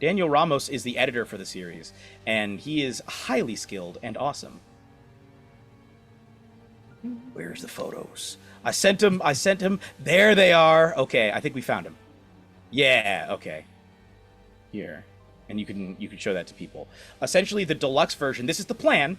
Daniel Ramos is the editor for the series, and he is highly skilled and awesome. Where's the photos? I sent him. There they are. Okay, I think we found him. Yeah, okay. Here. And you can show that to people. Essentially, the deluxe version, this is the plan,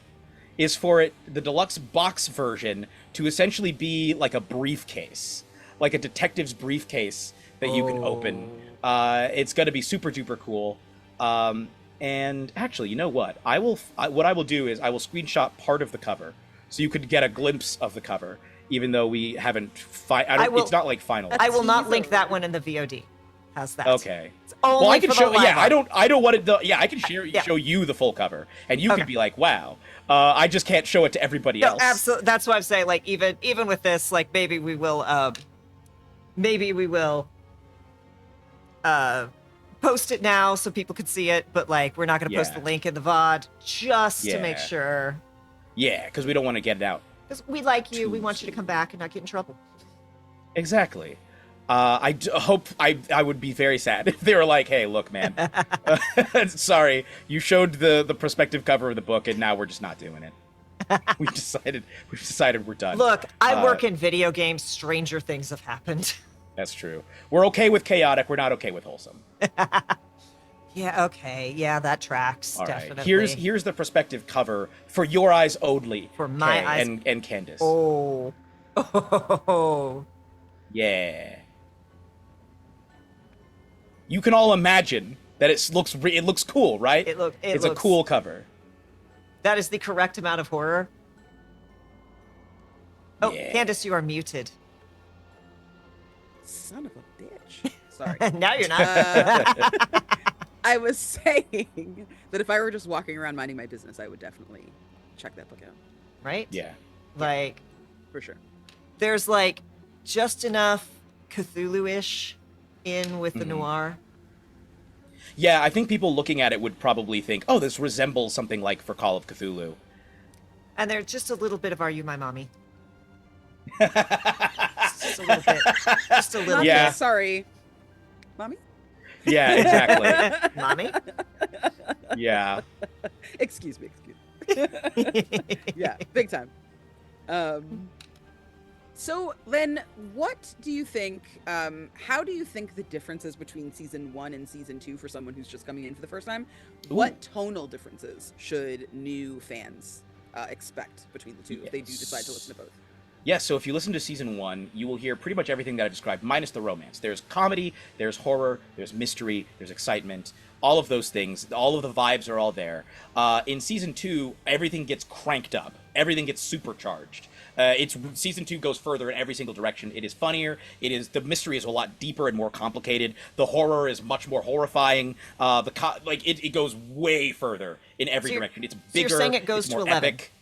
is for the deluxe box version to essentially be like a briefcase, like a detective's briefcase that you can open. It's going to be super duper cool. And actually, you know what? What I will do is I will screenshot part of the cover, so you could get a glimpse of the cover, even though we haven't. It's not like final. I will not link that one in the VOD. How's that? Okay. It's only Well, I can for show. the live Yeah, art. I don't want it. Yeah, I can show you the full cover, and you can be like, "Wow." I just can't show it to everybody else. Absolutely. That's why I'm saying, like, even with this, like, maybe we will post it now so people could see it, but like, we're not going to post the link in the VOD just to make sure. Yeah, because we don't want to get it out. Because we like you, we want you to come back and not get in trouble. Exactly. I hope I would be very sad if they were like, "Hey, look, man, sorry, you showed the prospective cover of the book, and now we're just not doing it. We've decided we're done." Look, I work in video games. Stranger things have happened. That's true. We're okay with chaotic. We're not okay with wholesome. Yeah. Okay. Yeah, that tracks. All right. Definitely. Here's the prospective cover for your eyes only. For my Kay, eyes. and Candace. Oh. Oh. Yeah. You can all imagine that it looks cool, right? It's a cool cover. That is the correct amount of horror. Oh, Yeah. Candace, you are muted. Son of a bitch. Sorry. Now you're not. I was saying that if I were just walking around minding my business, I would definitely check that book out. Right? Yeah. Like, For sure. there's like just enough Cthulhu-ish in with the Mhm. noir. Yeah, I think people looking at it would probably think, oh, this resembles something like for Call of Cthulhu. And there's just a little bit of Are You My Mommy? Just a little bit. Just a little Yeah. bit. Sorry. Mommy? Yeah, exactly. Mommy? Yeah. Excuse me. Yeah, big time. So then what do you think, how do you think the differences between season 1 and season 2 for someone who's just coming in for the first time, what tonal differences should new fans expect between the two if they do decide to listen to both? Yes, so if you listen to season 1, you will hear pretty much everything that I described, minus the romance. There's comedy, there's horror, there's mystery, there's excitement, all of those things, all of the vibes are all there. In season 2, everything gets cranked up. Everything gets supercharged. Season 2 goes further in every single direction. It is funnier. The mystery is a lot deeper and more complicated. The horror is much more horrifying. It goes way further in every direction. It's bigger. So you're saying it goes it's more to 11. epic.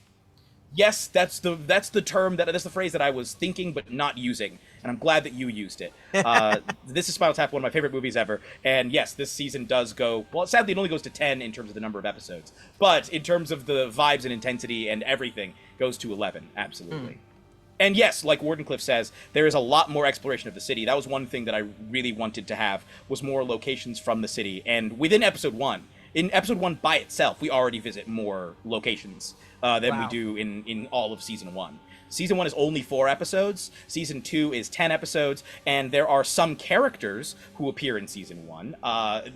Yes, that's the phrase that I was thinking but not using, and I'm glad that you used it. This is Spinal Tap, one of my favorite movies ever, and yes, this season does go, well, sadly it only goes to 10 in terms of the number of episodes, but in terms of the vibes and intensity and everything, goes to 11, absolutely. And yes, like Wardenclyffe says, there is a lot more exploration of the city. That was one thing that I really wanted to have, was more locations from the city, and within episode 1, in episode 1 by itself, we already visit more locations than we do in all of season 1. Season 1 is only 4 episodes. Season 2 is 10 episodes, and there are some characters who appear in season 1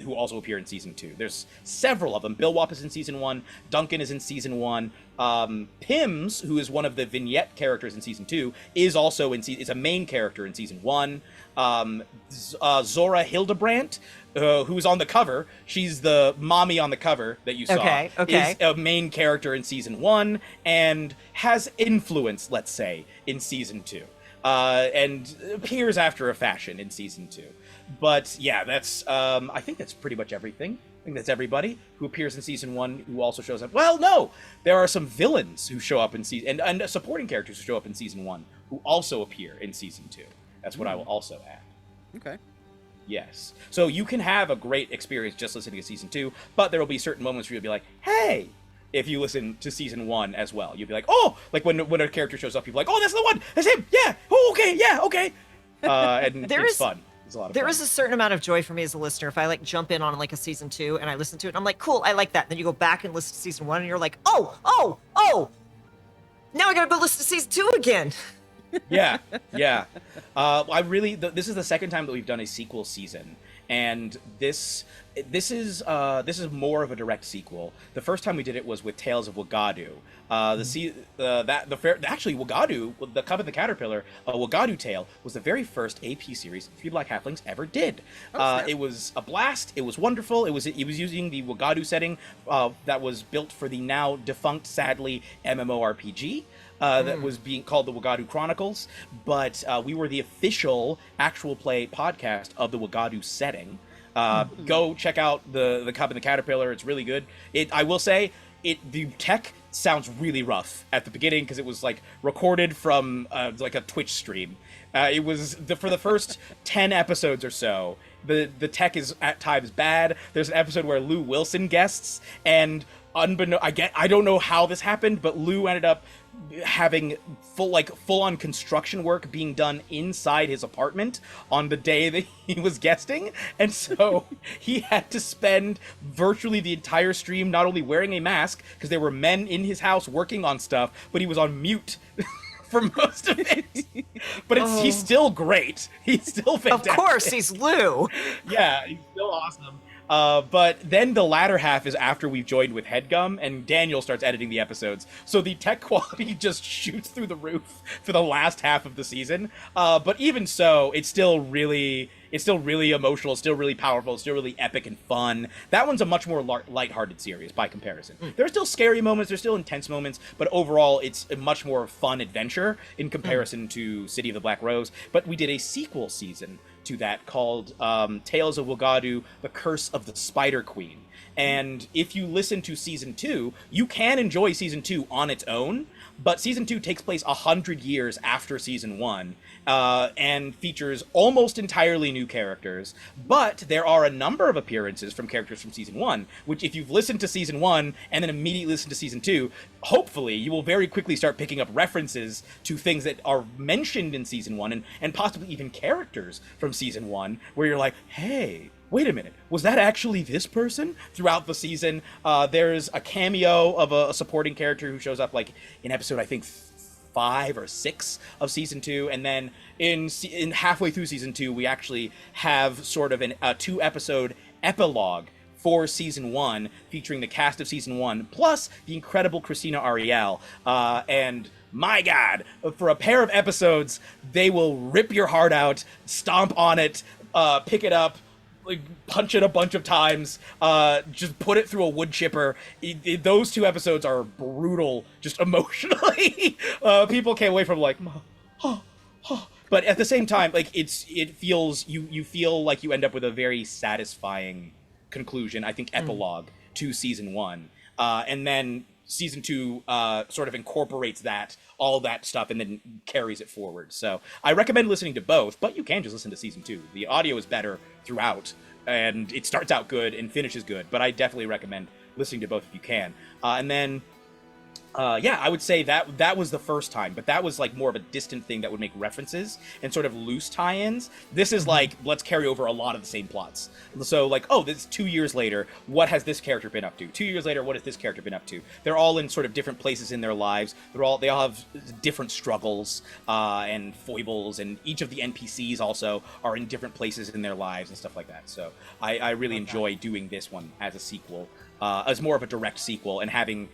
who also appear in season 2. There's several of them. Bill Wop is in season 1. Duncan is in season 1. Pims, who is one of the vignette characters in season 2, is also is a main character in season 1. Zora Hildebrandt, who's on the cover, she's the mommy on the cover that you saw, is a main character in season 1 and has influence, let's say, in season 2, and appears after a fashion in season 2. But yeah, that's I think that's pretty much everything. I think that's everybody who appears in season 1 who also shows up. Well, no, there are some villains who show up in season and supporting characters who show up in season 1 who also appear in season 2. That's what I will also add. Okay. Yes. So you can have a great experience just listening to season 2, but there will be certain moments where you'll be like, hey, if you listen to season 1 as well. You'll be like, oh, like when a character shows up, you'll be like, oh, that's the one, that's him, yeah, oh, okay, yeah, okay. And it's fun. It's a lot of fun. There is a certain amount of joy for me as a listener if I like jump in on like a season 2 and I listen to it and I'm like, cool, I like that. And then you go back and listen to season 1 and you're like, oh, now I gotta go listen to season 2 again. Yeah. This is the second time that we've done a sequel season, and this is more of a direct sequel. The first time we did it was with Tales of Wagadu. Actually Wagadu, the Cub and the Caterpillar, Wagadu Tale was the very first AP series Three Black Halflings ever did. It was a blast. It was wonderful. It was using the Wagadu setting that was built for the now defunct, sadly, MMORPG. That was being called the Wagadu Chronicles, but we were the official actual play podcast of the Wagadu setting. Go check out the Cub and the Caterpillar. It's really good. I will say, the tech sounds really rough at the beginning because it was like recorded from like a Twitch stream. It was for the first 10 episodes or so. The tech is at times bad. There's an episode where Lou Wilson guests, and I don't know how this happened, but Lou ended up having full-on construction work being done inside his apartment on the day that he was guesting, and so he had to spend virtually the entire stream not only wearing a mask because there were men in his house working on stuff, but he was on mute for most of it. But he's still great. He's still fantastic. Of course, he's Lou. Yeah, he's still awesome. But then the latter half is after we've joined with Headgum, and Daniel starts editing the episodes. So the tech quality just shoots through the roof for the last half of the season. But even so, it's still really emotional, it's still really powerful, it's still really epic and fun. That one's a much more lighthearted series by comparison. There are still scary moments, there's still intense moments, but overall it's a much more fun adventure in comparison to City of the Black Rose. But we did a sequel season to that called Tales of Wagadu: The Curse of the Spider Queen. And if you listen to season 2, you can enjoy season 2 on its own, but season 2 takes place 100 years after season 1, and features almost entirely new characters. But there are a number of appearances from characters from season 1, which if you've listened to season 1 and then immediately listened to season 2, hopefully you will very quickly start picking up references to things that are mentioned in season 1 and possibly even characters from season 1, where you're like, hey, wait a minute, was that actually this person? Throughout the season, there's a cameo of a supporting character who shows up like in episode, I think, 5 or 6 of season 2, and then in halfway through season 2, we actually have sort of a 2-episode epilogue for season 1, featuring the cast of season 1, plus the incredible Christina Ariel, and my God, for a pair of episodes, they will rip your heart out, stomp on it, pick it up, like punch it a bunch of times, just put it through a wood chipper. Those 2 episodes are brutal, just emotionally. People came away from like, but at the same time, like it feels you feel like you end up with a very satisfying conclusion. I think epilogue to season 1, and then season 2 sort of incorporates all that stuff and then carries it forward. So I recommend listening to both, but you can just listen to season 2. The audio is better throughout, and it starts out good and finishes good, but I definitely recommend listening to both if you can. And then I would say that was the first time, but that was like more of a distant thing that would make references and sort of loose tie-ins. This is like, let's carry over a lot of the same plots. So like, oh, this is 2 years later, what has this character been up to? 2 years later, what has this character been up to? They're all in sort of different places in their lives. They all have different struggles and foibles, and each of the NPCs also are in different places in their lives and stuff like that. So I really enjoy doing this one as a sequel, as more of a direct sequel, and having,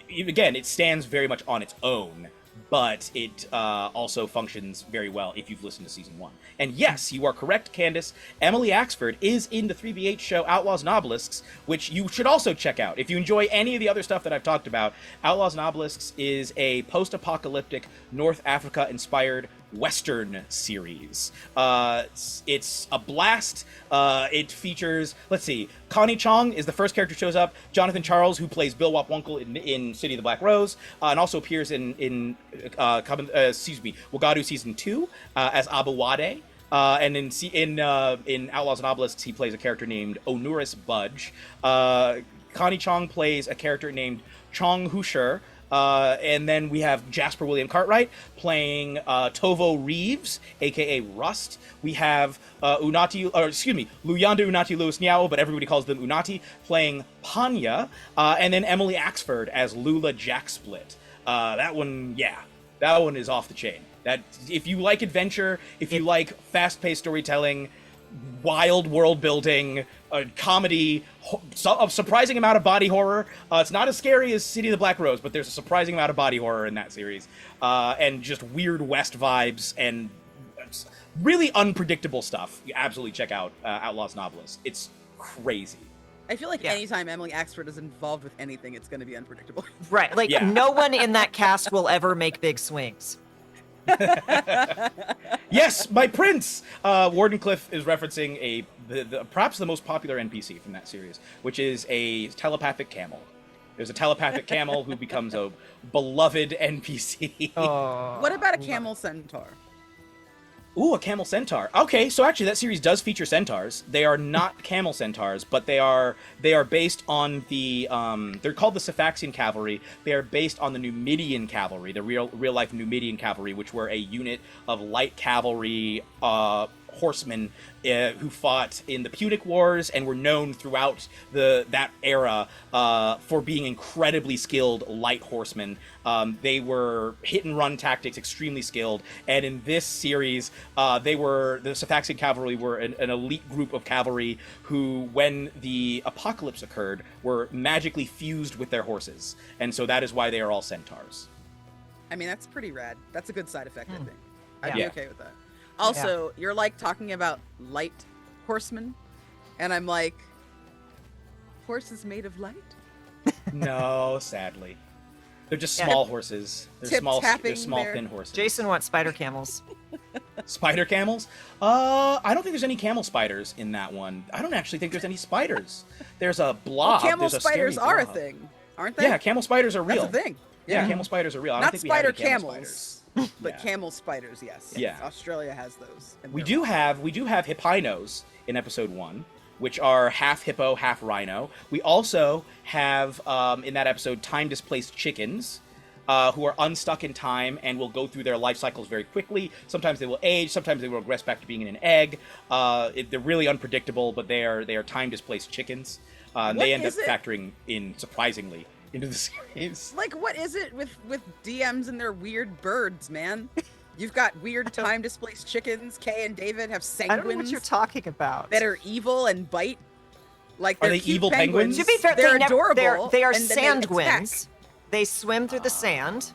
again, it stands very much on its own, but it also functions very well if you've listened to season 1. And yes, you are correct, Candace. Emily Axford is in the 3BH show Outlaws and Obelisks, which you should also check out. If you enjoy any of the other stuff that I've talked about, Outlaws and Obelisks is a post-apocalyptic North Africa-inspired Western series. It's a blast. It features, let's see, Connie Chong is the first character who shows up. Jonathan Charles, who plays Bill Wapwunkle in City of the Black Rose, and also appears in Wagadu season 2 as Abu Wade. And in Outlaws and Obelisks, he plays a character named Onuris Budge. Connie Chong plays a character named Chong Husher. And then we have Jasper William Cartwright playing Tovo Reeves, aka Rust. We have Luyanda Unati Lewis Niao, but everybody calls them Unati, playing Panya. And then Emily Axford as Lula Jacksplit. That one is off the chain. That if you like adventure, if you like fast-paced storytelling, wild world building, comedy, a surprising amount of body horror. It's not as scary as City of the Black Rose, but there's a surprising amount of body horror in that series, and just weird West vibes and really unpredictable stuff. You absolutely check out Outlaws and Obelisks. It's crazy. I feel like anytime Emily Axford is involved with anything, it's going to be unpredictable. Right. Like no one in that cast will ever make big swings. Yes, my prince. Wardenclyffe is referencing perhaps the most popular NPC from that series, which is a telepathic camel. There's a telepathic camel who becomes a beloved NPC. Oh, What about a camel centaur? Ooh, a camel centaur. Okay, so actually that series does feature centaurs. They are not camel centaurs, but they are based on the they're called the Sephaxian cavalry. They are based on the Numidian cavalry, the real life Numidian cavalry, which were a unit of light cavalry horsemen who fought in the Punic Wars and were known throughout that era for being incredibly skilled light horsemen. They were hit and run tactics, extremely skilled, and in this series, the Sephaxian cavalry were an elite group of cavalry who, when the apocalypse occurred, were magically fused with their horses, and so that is why they are all centaurs. I mean, that's pretty rad. That's a good side effect, I think. I'd Yeah. be okay with that. Also, you're like talking about light horsemen, and I'm like, horses made of light? No, sadly. They're just small horses. They're small Tip-tapping thin their- horses. Jason wants spider camels. Spider camels? I don't think there's any camel spiders in that one. I don't actually think there's any spiders. There's a blob. Well, camel There's a scary spiders are a blob. thing, aren't they? Yeah, camel spiders are real. That's a thing. Yeah, Yeah. camel spiders are real. I don't Not think we have spider any camel spiders. camels, but Yeah. camel spiders. Yes. Yeah. Australia has those. and We they're do awesome. have hippinos in episode 1, which are half hippo, half rhino. We also have in that episode time-displaced chickens, who are unstuck in time and will go through their life cycles very quickly. Sometimes they will age, sometimes they will regress back to being in an egg. They're really unpredictable, but they are time-displaced chickens. And they end up is it? factoring in surprisingly into the series. Like, what is it with DMs and their weird birds, man? You've got weird time-displaced chickens. Kay and David have I don't know what sanguines you're talking about. that are evil and bite. Like, Are they're they cute evil penguins? To be fair, they're they adorable. they are and then sandwins. They swim through the sand.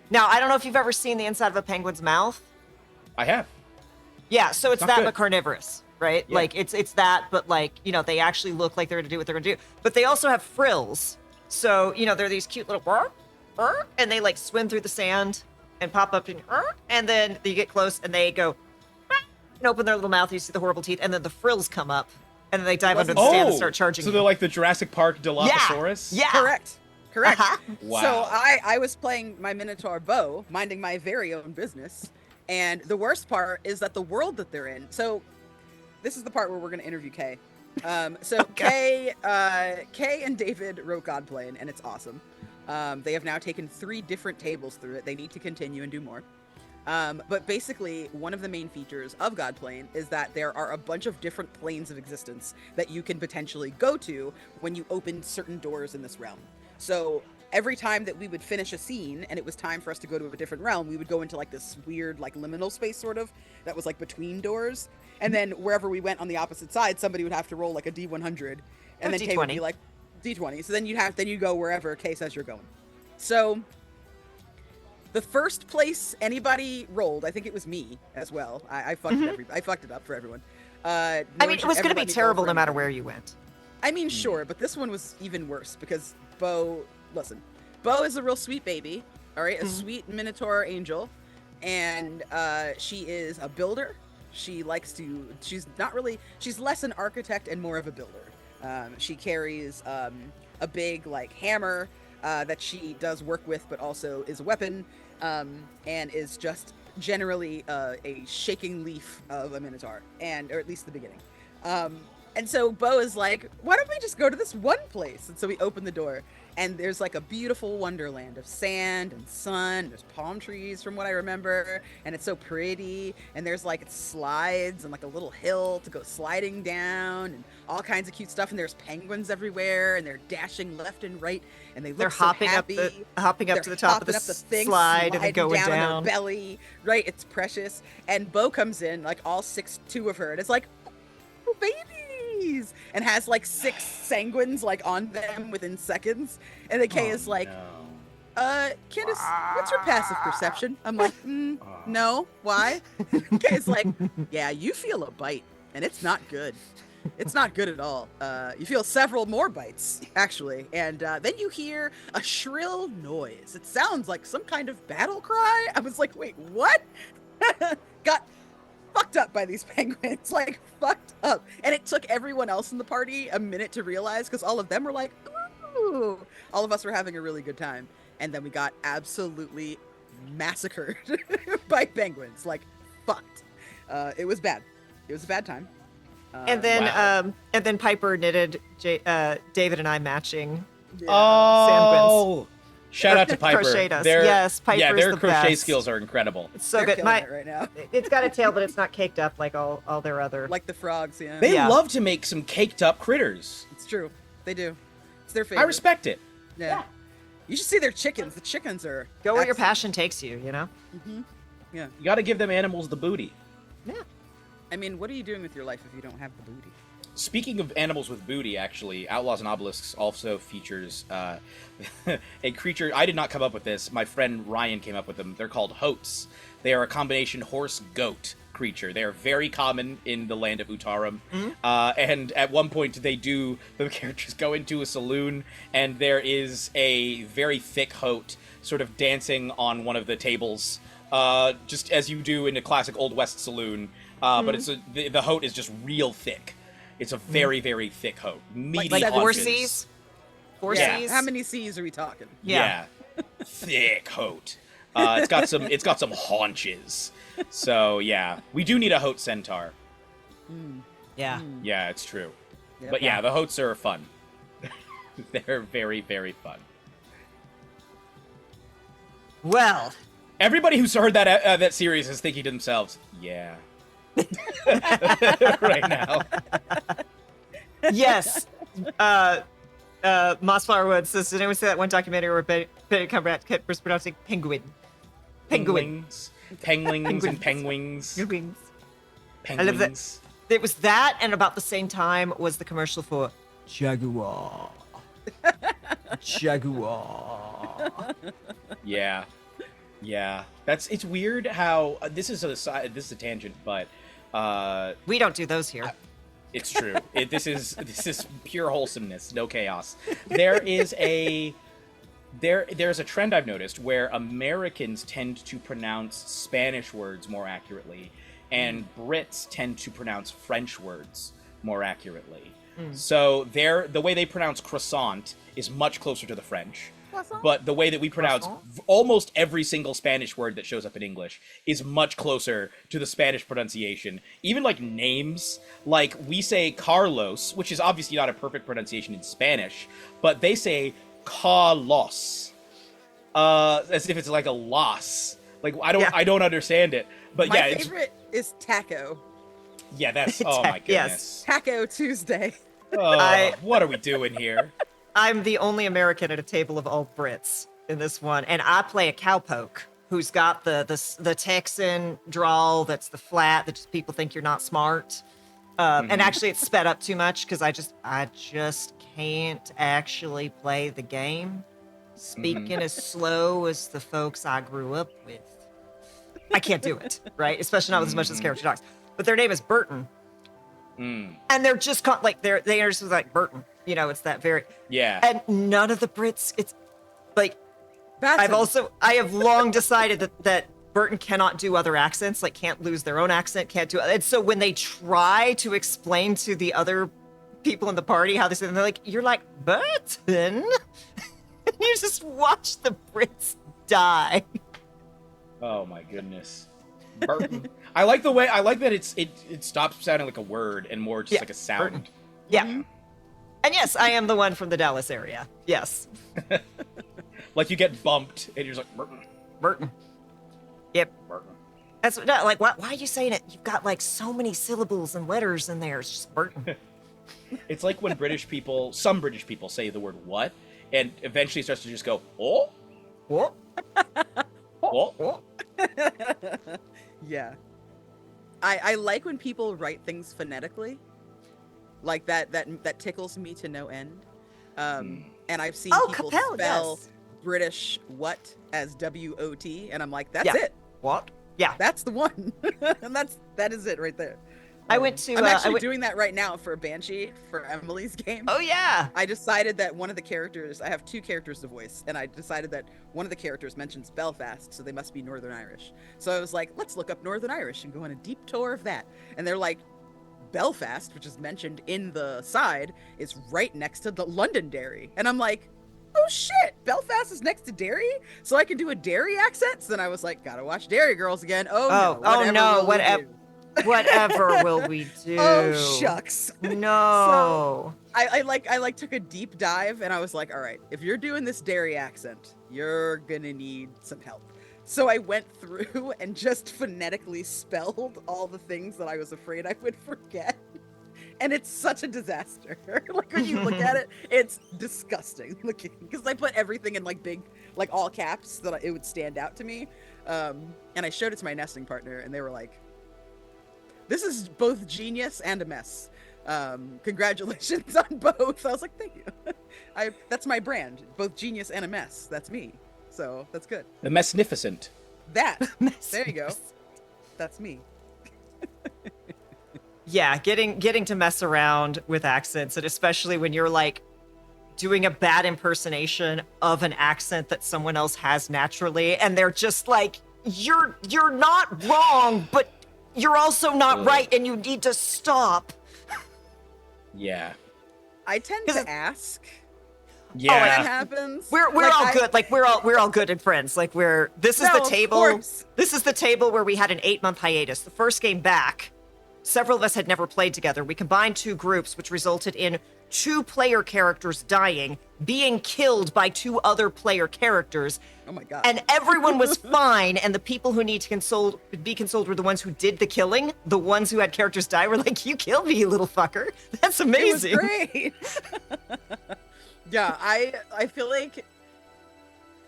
Now, I don't know if you've ever seen the inside of a penguin's mouth. I have. Yeah, so it's Not that good. but carnivorous, right? Yeah. Like it's that, but like, they actually look like they're gonna do what they're gonna do. But they also have frills. So, they're these cute little and they like swim through the sand and pop up and then you get close and they go and open their little mouth, you see the horrible teeth, and then the frills come up and then they dive under the sand and start charging so you. they're like the Jurassic Park Dilophosaurus? Yeah. Correct. Uh-huh. Wow. So I was playing my Minotaur Bo, minding my very own business. And the worst part is that the world that they're in. So this is the part where we're going to interview Kay. Kay and David wrote Godplane, and it's awesome. They have now taken 3 different tables through it. They need to continue and do more. But basically, one of the main features of Godplane is that there are a bunch of different planes of existence that you can potentially go to when you open certain doors in this realm. So every time that we would finish a scene and it was time for us to go to a different realm, we would go into like this weird like liminal space sort of that was like between doors. And then wherever we went on the opposite side, somebody would have to roll like a D100, and then Kay would be like D20. So then you go wherever Kay says you're going. So the first place anybody rolled, I think it was me as well. I fucked I fucked it up for everyone. I mean, it was going to be terrible no matter where you went. I mean, sure, but this one was even worse because Bo is a real sweet baby, all right, a sweet Minotaur angel, and she is a builder. She's less an architect and more of a builder. She carries a big like hammer that she does work with, but also is a weapon, and is just generally a shaking leaf of a Minotaur, or at least the beginning. And so Bo is like, why don't we just go to this one place? And so we open the door, and there's like a beautiful wonderland of sand and sun. There's palm trees from what I remember, and it's so pretty. And there's like slides and like a little hill to go sliding down and all kinds of cute stuff. And there's penguins everywhere, and they're dashing left and right, and they look They're so hopping happy. up to the top of the thing, slide and then sliding going down down. on their belly. Right, it's precious. And Bo comes in, like all 6'2" of her, and it's like, oh, babies, and has like 6 sanguines like on them within seconds. And the Kay is like, Candace, what's your passive perception? I'm like, no, why? Kay's like, yeah, you feel a bite, and it's not good. It's not good at all. You feel several more bites, actually. And then you hear a shrill noise. It sounds like some kind of battle cry. I was like, wait, what? Got fucked up by these penguins, like fucked up. And it took everyone else in the party a minute to realize, because all of them were like, ooh. All of us were having a really good time. And then we got absolutely massacred by penguins, like fucked. It was bad. It was a bad time. And then Wow. and then Piper knitted David and I matching Oh, shout out to Piper. Crocheted us. Their, Yes, Piper's their the crochet best. skills are incredible. It's so They're good. killing it right now. It's got a tail, but it's not caked up like all their other. Like the frogs, yeah. They Yeah. love to make some caked up critters. It's true. They do. It's their favorite. I respect it. Yeah. You should see their chickens. The chickens are Go where your excellent. passion takes you. Yeah. You got to give them animals the booty. Yeah. I mean, what are you doing with your life if you don't have the booty? Speaking of animals with booty, actually, Outlaws and Obelisks also features a creature. I did not come up with this. My friend Ryan came up with them. They're called Hoats. They are a combination horse-goat creature. They are very common in the land of Utarum. And at one point, the characters go into a saloon, and there is a very thick Hoat sort of dancing on one of the tables just as you do in a classic Old West saloon. But the Hote is just real thick. It's a very, very thick Hote. Meaty Like 4 haunches. C's? 4 Yeah. C's? How many C's are we talking? Yeah. Thick Hote. It's got some haunches. So yeah, we do need a Hote centaur. Yeah. Yeah, it's true. Yep. But yeah, the Hotes are fun. They're very, very fun. Well, Everybody who's heard that series is thinking to themselves, yeah. Right now. yes. Moss Flowerwood says, did anyone see that one documentary where Benedict Cumberbatch was pronouncing penguin? Penguins and penguins. Penguins. Penguins. I love that. It was that, and about the same time was the commercial for Jaguar. Jaguar. Yeah. Yeah. It's weird how this is a tangent, but We don't do those here. it's true. This is pure wholesomeness, no chaos. There's a trend I've noticed where Americans tend to pronounce Spanish words more accurately, and Brits tend to pronounce French words more accurately. So the way they pronounce croissant is much closer to the French. Croissant? But the way that we pronounce almost every single Spanish word that shows up in English is much closer to the Spanish pronunciation. Even like names, like we say Carlos, which is obviously not a perfect pronunciation in Spanish, but they say Carlos, as if it's like a loss. Like I don't understand it. But My yeah, favorite is taco. yeah, that's oh my goodness. Yes. Taco Tuesday. Oh, what are we doing here? I'm the only American at a table of all Brits in this one, and I play a cowpoke who's got the Texan drawl that's the flat that just people think you're not smart. And actually, it's sped up too much because I just can't actually play the game. Speaking as slow as the folks I grew up with, I can't do it, right? Especially not with as much as this character talks. But their name is Burton, and they're just like they are just like Burton. You know, it's that very Yeah. And none of the Brits. It's like That's I have long decided that Burton cannot do other accents, like can't lose their own accent, can't do it. And so when they try to explain to the other people in the party how they say, they're like, "You're like Burton," and you just watch the Brits die. Oh my goodness. Burton. I like that it stops sounding like a word and more just like a sound. Burton. Yeah. And yes, I am the one from the Dallas area. Yes. Like you get bumped and you're just like Burton. Burton. Yep. Burton. That's no, like why are you saying it? You've got like so many syllables and letters in there. It's just Burton. It's like when some British people say the word what, and eventually it starts to just go, oh, What? oh. What? Yeah. I like when people write things phonetically. Like that tickles me to no end. And I've seen people Capel, spell yes. British what as W-O-T, and I'm like, that's Yeah. it. What? Yeah. That's the one. And that is it right there. I went to. I'm actually I doing that right now for Banshee for Emily's game. Oh yeah. I decided that one of the characters, I have 2 characters to voice, and I decided that one of the characters mentions Belfast, so they must be Northern Irish. So I was like, let's look up Northern Irish and go on a deep tour of that. And they're like, Belfast, which is mentioned in the side, is right next to the Londonderry. And I'm like, oh shit, Belfast is next to Derry? So I can do a Derry accent? So then I was like, gotta watch Derry Girls again. Whatever will we do? Oh shucks. No. I took a deep dive and I was like, all right, if you're doing this Derry accent, you're gonna need some help. So I went through and just phonetically spelled all the things that I was afraid I would forget. And it's such a disaster. Like when you look at it, it's disgusting looking because I put everything in like big, like all caps so that it would stand out to me. And I showed it to my nesting partner and they were like, this is both genius and a mess. Congratulations on both. I was like, thank you. That's my brand, both genius and a mess. That's me. So that's good. The Messnificent. That. There you go. That's me. Yeah, getting to mess around with accents, and especially when you're like doing a bad impersonation of an accent that someone else has naturally, and they're just like you're not wrong, but you're also not right, and you need to stop. Yeah. I tend to ask. Yeah. When that happens. We're Like, all good. Like we're all good and friends. Like this is No, the of table. course. This is the table where we had an 8-month hiatus. The first game back, several of us had never played together. We combined 2 groups, which resulted in 2 player characters dying, being killed by 2 other player characters. Oh my god. And everyone was fine, and the people who need to be consoled were the ones who did the killing. The ones who had characters die were like, "You killed me, you little fucker." That's amazing. It was great. Yeah, I feel like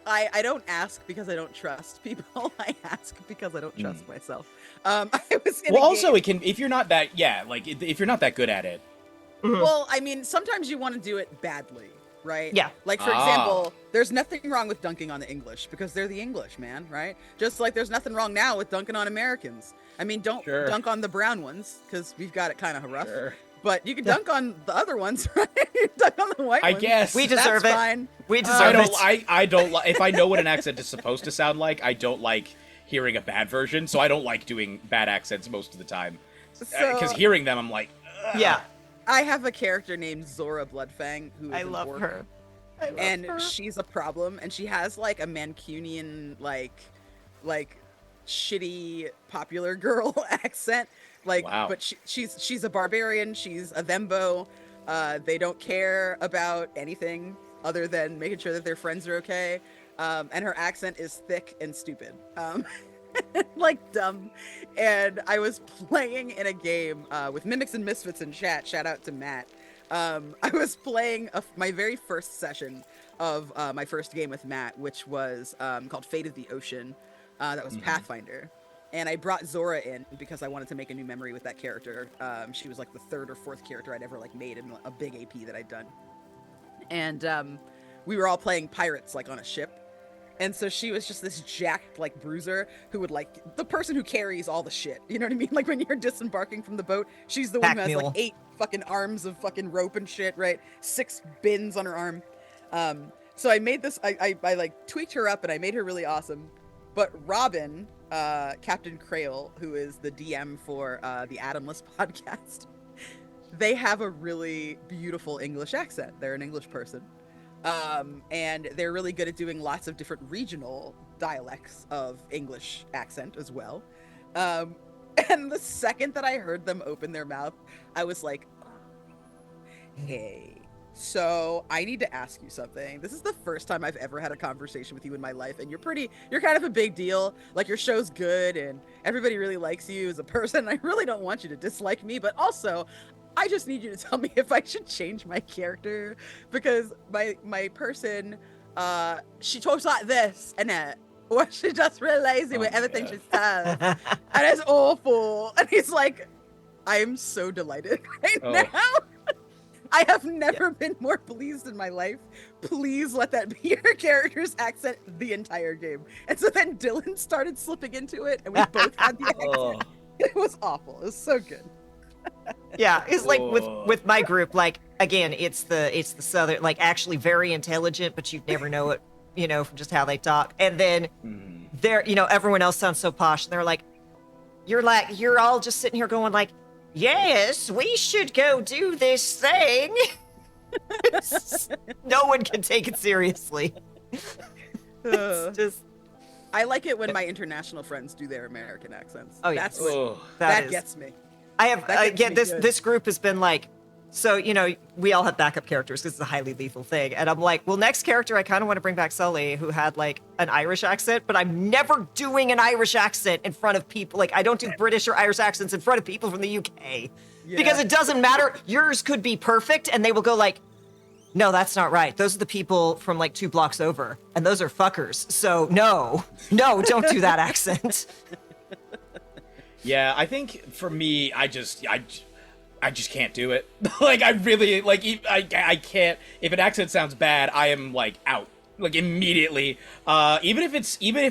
I don't ask because I don't trust people. I ask because I don't trust myself. I was in Well, a also game. it can if you're not that if you're not that good at it. Well, I mean, sometimes you want to do it badly, right? Yeah. Like, for example, there's nothing wrong with dunking on the English because they're the English, man, right? Just like there's nothing wrong now with dunking on Americans. I mean, don't dunk on the brown ones because we've got it kind of rough. Sure. But you can dunk on the other ones, right? Dunk on the white I ones. guess. We deserve That's it. fine. We deserve it. I don't like if I know what an accent is supposed to sound like, I don't like hearing a bad version, so I don't like doing bad accents most of the time. Because hearing them, I'm like, ugh. Yeah. I have a character named Zora Bloodfang who is I an love orc, her. and she's a problem, and she has like a Mancunian like shitty popular girl accent. Like, Wow. but she's a barbarian. She's a thembo. They don't care about anything other than making sure that their friends are okay. And her accent is thick and stupid, like dumb. And I was playing in a game with Mimics and Misfits in chat. Shout out to Matt. I was playing my very first session of my first game with Matt, which was called Fate of the Ocean. That was Pathfinder. And I brought Zora in because I wanted to make a new memory with that character. She was like the 3rd or 4th character I'd ever like made in a big AP that I'd done. And we were all playing pirates like on a ship. And so she was just this jacked like bruiser who would like the person who carries all the shit. You know what I mean? Like when you're disembarking from the boat, she's the one who has like 8 fucking arms of fucking rope and shit, right? 6 bins on her arm. So I made this, I like tweaked her up and I made her really awesome. But Robin, Captain Crail, who is the DM for the Adamless podcast, they have a really beautiful English accent. They're an English person. And they're really good at doing lots of different regional dialects of English accent as well. And the second that I heard them open their mouth, I was like, hey, so I need to ask you something. This is the first time I've ever had a conversation with you in my life, and you're kind of a big deal. Like, your show's good and everybody really likes you as a person. I really don't want you to dislike me, but also I just need you to tell me if I should change my character, because my person, she talks like this, and or she's just real lazy with everything she says, and it's awful. And he's like, I am so delighted right now. I have never been more pleased in my life. Please let that be your character's accent the entire game. And so then Dylan started slipping into it, and we both had the accent. It was awful. It was so good. Yeah, it's like with my group, like, again, it's the southern, like, actually very intelligent, but you'd never know it, you know, from just how they talk. And then they're, you know, everyone else sounds so posh, and they're like, you're all just sitting here going like, yes, we should go do this thing. No one can take it seriously. It's just, I like it when my international friends do their American accents. Oh, yeah. That's what, that gets me. I have, That gets again, me good. this group has been like, so, you know, we all have backup characters because it's a highly lethal thing. And I'm like, well, next character, I kind of want to bring back Sully, who had like an Irish accent, but I'm never doing an Irish accent in front of people. Like, I don't do British or Irish accents in front of people from the UK because it doesn't matter. Yours could be perfect and they will go like, no, that's not right. Those are the people from like 2 blocks over and those are fuckers. So no, don't do that accent. Yeah, I think for me, I just can't do it. Like, I really, like, I can't. If an accent sounds bad, I am, like, out. Like, immediately. Even if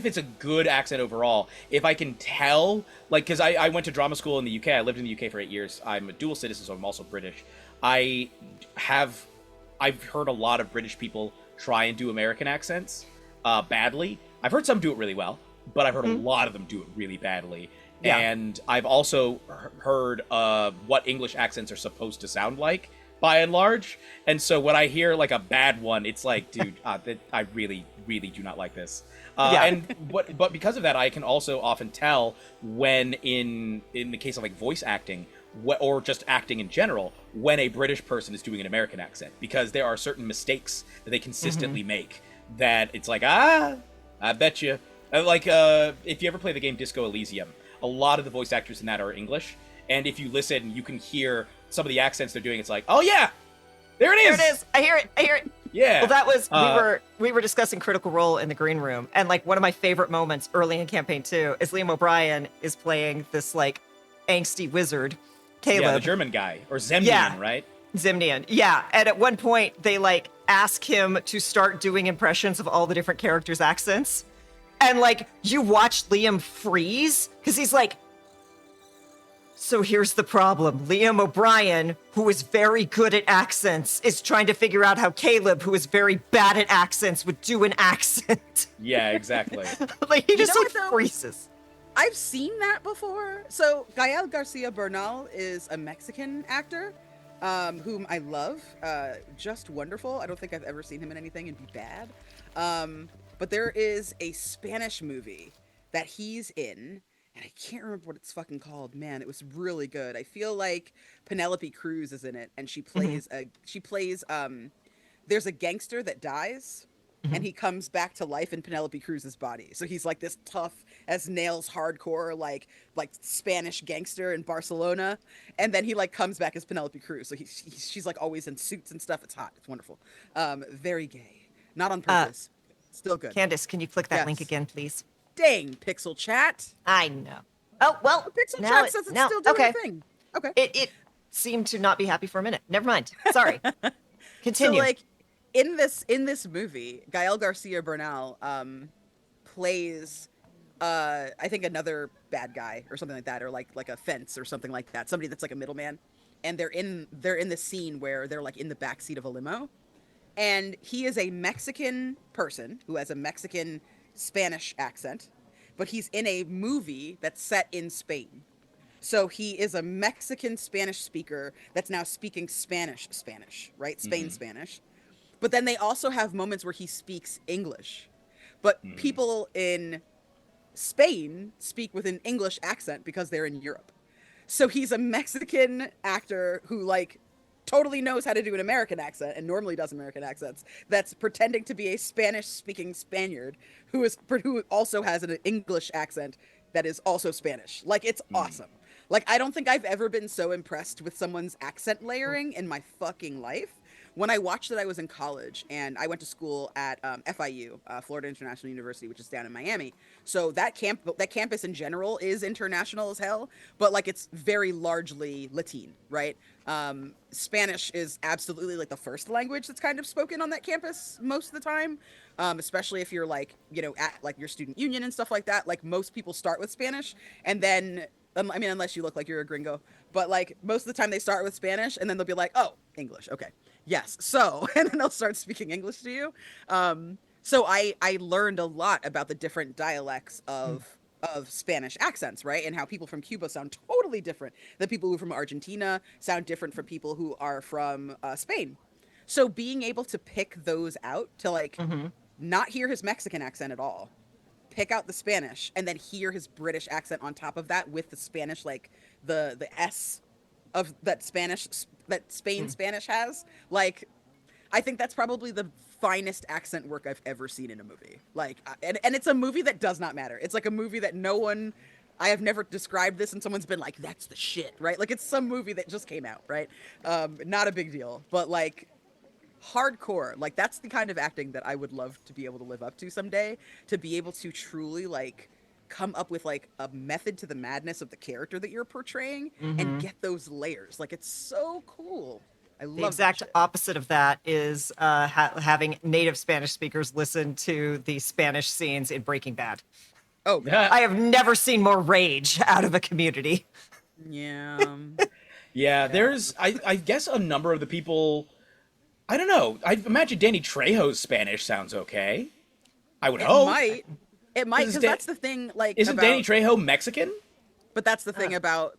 it's a good accent overall, if I can tell, like, because I went to drama school in the UK. I lived in the UK for 8 years. I'm a dual citizen, so I'm also British. I've heard a lot of British people try and do American accents badly. I've heard some do it really well. but I've heard a lot of them do it really badly. Yeah. And I've also heard what English accents are supposed to sound like, by and large. And so when I hear like a bad one, it's like, dude, I really, really do not like this. But because of that, I can also often tell when in the case of like voice acting, or just acting in general, when a British person is doing an American accent, because there are certain mistakes that they consistently make that it's like, I bet you. Like, if you ever play the game Disco Elysium, a lot of the voice actors in that are English, and if you listen, you can hear some of the accents they're doing. It's like, oh yeah, there it is. There it is. I hear it. Yeah. Well, that was we were discussing Critical Role in the green room, and like one of my favorite moments early in campaign 2 is Liam O'Brien is playing this like angsty wizard, Caleb. Yeah, the German guy, or Zemnian, right? Zemnian, yeah. And at one point, they like ask him to start doing impressions of all the different characters' accents, and like you watch Liam freeze because he's like. So here's the problem. Liam O'Brien, who is very good at accents, is trying to figure out how Caleb, who is very bad at accents, would do an accent. Yeah, exactly. Like he just freezes. I've seen that before. So Gael Garcia Bernal is a Mexican actor, whom I love. Just wonderful. I don't think I've ever seen him in anything and be bad. But there is a Spanish movie that he's in. And I can't remember what it's fucking called. Man, it was really good. I feel like Penelope Cruz is in it, and she plays there's a gangster that dies, and he comes back to life in Penelope Cruz's body. So he's like this tough as nails, hardcore like Spanish gangster in Barcelona, and then he like comes back as Penelope Cruz. So she's like always in suits and stuff. It's hot. It's wonderful. Very gay. Not on purpose. Still good. Candace, can you click that link again, please? Dang, Pixel Chat. I know. Oh, well. Pixel Chat says it's still doing a thing. Okay. It seemed to not be happy for a minute. Never mind. Sorry. Continue. So, like, in this movie, Gael Garcia Bernal plays, I think, another bad guy or something like that, or like a fence or something like that. Somebody that's like a middleman. And they're in the scene where they're like in the backseat of a limo. And he is a Mexican person who has a Mexican Spanish accent, but he's in a movie that's set in Spain. So he is a Mexican Spanish speaker that's now speaking Spanish, right? Spain Spanish. But then they also have moments where he speaks English. But people in Spain speak with an English accent because they're in Europe. So he's a Mexican actor who like totally knows how to do an American accent and normally does American accents, that's pretending to be a Spanish-speaking Spaniard who also has an English accent that is also Spanish. Like, it's awesome. Like, I don't think I've ever been so impressed with someone's accent layering in my fucking life. When I watched it, I was in college, and I went to school at FIU, Florida International University, which is down in Miami. So that campus in general is international as hell, but like it's very largely Latin, right? Spanish is absolutely like the first language that's kind of spoken on that campus most of the time, especially if you're like, you know, at like your student union and stuff like that. Like most people start with Spanish, and then I mean, unless you look like you're a gringo, but like most of the time they start with Spanish, and then they'll be like, oh, English, okay. Yes. So, and then they'll start speaking English to you. So I learned a lot about the different dialects of Spanish accents, right? And how people from Cuba sound totally different than people who are from Argentina sound different from people who are from Spain. So being able to pick those out to like not hear his Mexican accent at all, pick out the Spanish, and then hear his British accent on top of that with the Spanish, like the S of that Spanish that Spain Spanish has, like I think that's probably the finest accent work I've ever seen in a movie. Like and it's a movie that does not matter. It's like a movie that I have never described this and someone's been like, that's the shit, right? Like it's some movie that just came out, right? Not a big deal, but like hardcore. Like that's the kind of acting that I would love to be able to live up to someday, to be able to truly like come up with like a method to the madness of the character that you're portraying and get those layers. Like it's so cool. I love the exact opposite of that is having native Spanish speakers listen to the Spanish scenes in Breaking Bad. Oh, God. I have never seen more rage out of a community. Yeah. Yeah, there's I guess a number of the people, I don't know. I imagine Danny Trejo's Spanish sounds okay. I would hope. It might, Is because Dan- that's the thing. Like, Isn't about, Danny Trejo Mexican? But that's the thing about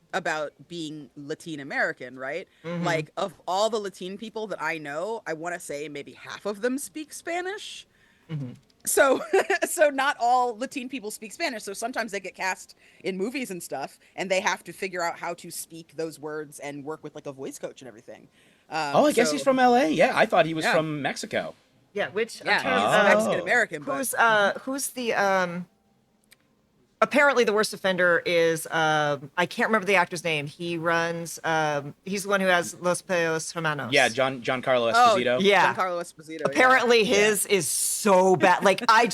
being Latin American, right? Mhm. Like, of all the Latin people that I know, I want to say maybe half of them speak Spanish. Mhm. So so not all Latin people speak Spanish. So sometimes they get cast in movies and stuff, and they have to figure out how to speak those words and work with like a voice coach and everything. Oh, I guess he's from LA. Yeah, I thought he was Yeah. from Mexico. Yeah, which Yeah, I'm trying he's to, Mexican American, but who's the apparently the worst offender is I can't remember the actor's name. He runs he's the one who has Los Peos Hermanos. Yeah, Giancarlo Esposito. Yeah. Giancarlo Esposito. Apparently his is so bad. Like I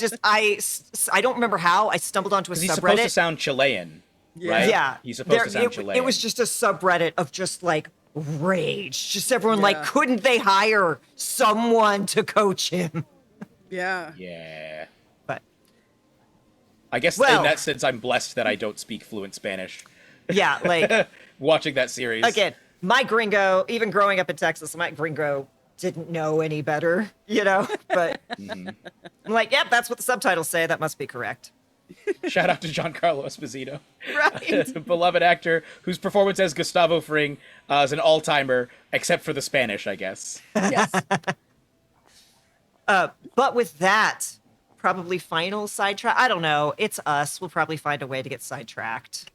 don't remember how I stumbled onto a Because he's supposed to subreddit. sound Chilean, Yeah. right? Yeah. He's supposed to sound Chilean. It was just a subreddit of just like rage. Just everyone like, Yeah. couldn't they hire someone to coach him? Yeah. Yeah. But I guess Well- in that sense, I'm blessed that I don't speak fluent Spanish. yeah, like Watching that series. again, my gringo, even growing up in Texas, my gringo didn't know any better, you know? But Mhm. I'm like, yep, that's what the subtitles say. That must be correct. Shout out to Giancarlo Esposito. Right. Beloved actor whose performance as Gustavo Fring is an all-timer, except for the Spanish, I guess. Yes. But with that, probably final sidetrack. I don't know. It's us. We'll probably find a way to get sidetracked.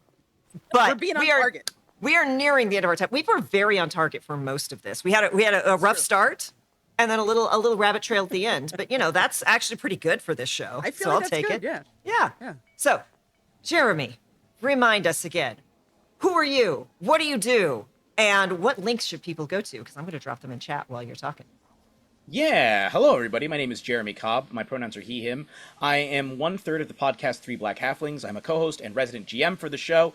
But We're being on we are target. we are nearing the end of our time. We were very on target for most of this. We had a rough true. start, and then a little rabbit trail at the end. But you know that's actually pretty good for this show. I feel so like I'll that's take good, it. yeah. Yeah. So, Jeremy, remind us again. Who are you? What do you do? And what links should people go to? Because I'm going to drop them in chat while you're talking. Yeah, hello everybody. My name is Jeremy Cobb. My pronouns are he, him. I am 1/3 of the podcast Three Black Halflings. I'm a co-host and resident GM for the show.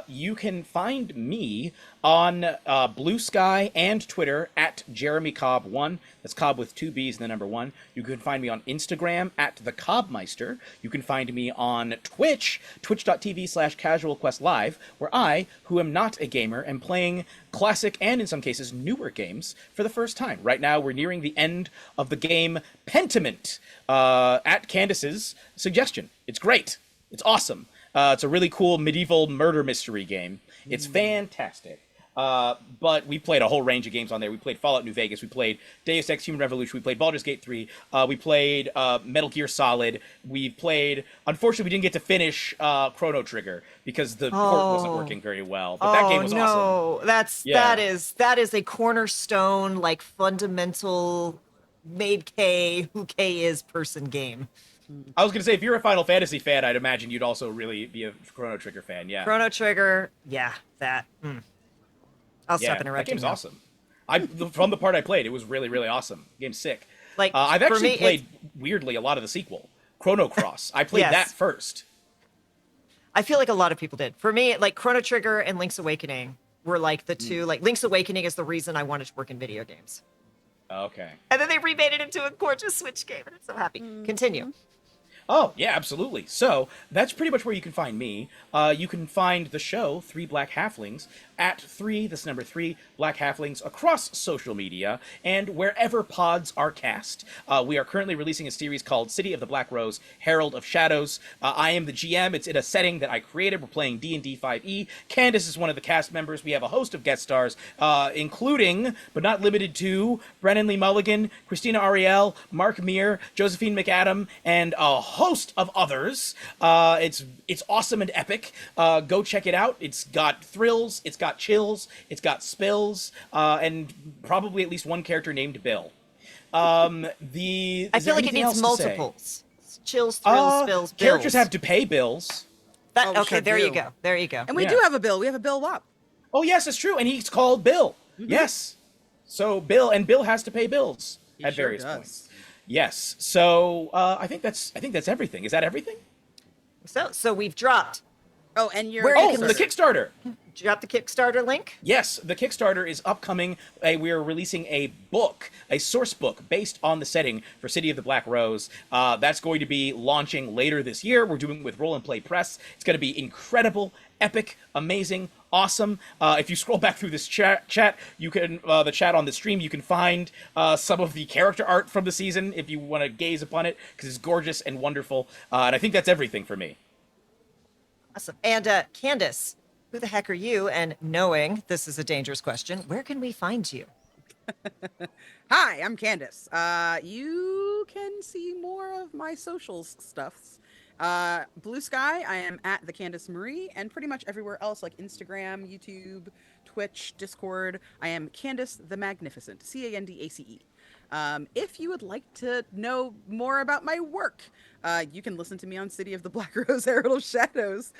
You can find me on Blue Sky and Twitter at Jeremy Cobb1. That's Cobb with 2 B's and the number 1. You can find me on Instagram at the Cobbmeister. You can find me on Twitch, twitch.tv/CasualQuestLive, where I, who am not a gamer, am playing classic and in some cases newer games for the first time. Right now we're nearing the end of the game Pentiment at Candace's suggestion. It's great. It's awesome. It's a really cool medieval murder mystery game. It's fantastic. But we played a whole range of games on there. We played Fallout New Vegas. We played Deus Ex Human Revolution. We played Baldur's Gate 3. We played Metal Gear Solid. We played... Unfortunately, we didn't get to finish Chrono Trigger because the port wasn't working very well. But that game was awesome. That is a cornerstone, like fundamental made K who K is person game. I was going to say, if you're a Final Fantasy fan, I'd imagine you'd also really be a Chrono Trigger fan, yeah. Chrono Trigger, yeah, that. I'll Yeah, stop that interrupting. game's now. awesome. From the part I played, it was really, really awesome. Game's sick. Like I've for actually me, played, weirdly, a lot of the sequel, Chrono Cross. I played Yes. that first. I feel like a lot of people did. For me, like Chrono Trigger and Link's Awakening were like the two. Like Link's Awakening is the reason I wanted to work in video games. Okay. And then they remade it into a gorgeous Switch game, and I'm so happy. Continue. Oh, yeah, absolutely. So, that's pretty much where you can find me. You can find the show, Three Black Halflings, at 3, this number 3, Black Halflings, across social media, and wherever pods are cast. We are currently releasing a series called City of the Black Rose, Herald of Shadows. I am the GM. It's in a setting that I created. We're playing D&D 5e. Candace is one of the cast members. We have a host of guest stars, including, but not limited to, Brennan Lee Mulligan, Christina Ariel, Mark Meir, Josephine McAdam, and a host of others. It's awesome and epic. Go check it out. It's got thrills, it's got chills, it's got spills, and probably at least one character named Bill. I feel like it needs multiples. Chills, thrills, spills, bills. Characters have to pay bills. That, Oh, okay, sure there do. you go. There you go. And we Yeah. do have a Bill. We have a Bill Wop. Oh yes, it's true, and he's called Bill. Yes, so Bill has to pay bills He at sure various does. points. Yes, so I think that's everything. Is that everything? So we've dropped. Oh, and you're Where you Oh, can the listen. Kickstarter. drop the Kickstarter link. Yes, the Kickstarter is upcoming. We are releasing a book, a source book based on the setting for City of the Black Rose. That's going to be launching later this year. We're doing it with Roll and Play Press. It's going to be incredible, epic, amazing, awesome. If you scroll back through this chat, you can the chat on the stream. You can find some of the character art from the season if you want to gaze upon it, because it's gorgeous and wonderful. And I think that's everything for me. Awesome. And Candace, who the heck are you? And knowing this is a dangerous question, where can we find you? Hi, I'm Candace. You can see more of my socials stuffs. Blue Sky, I am at the Candace Marie, and pretty much everywhere else like Instagram, YouTube, Twitch, Discord. I am Candace the Magnificent, Candace. If you would like to know more about my work, you can listen to me on City of the Black Rose, Herald of Shadows.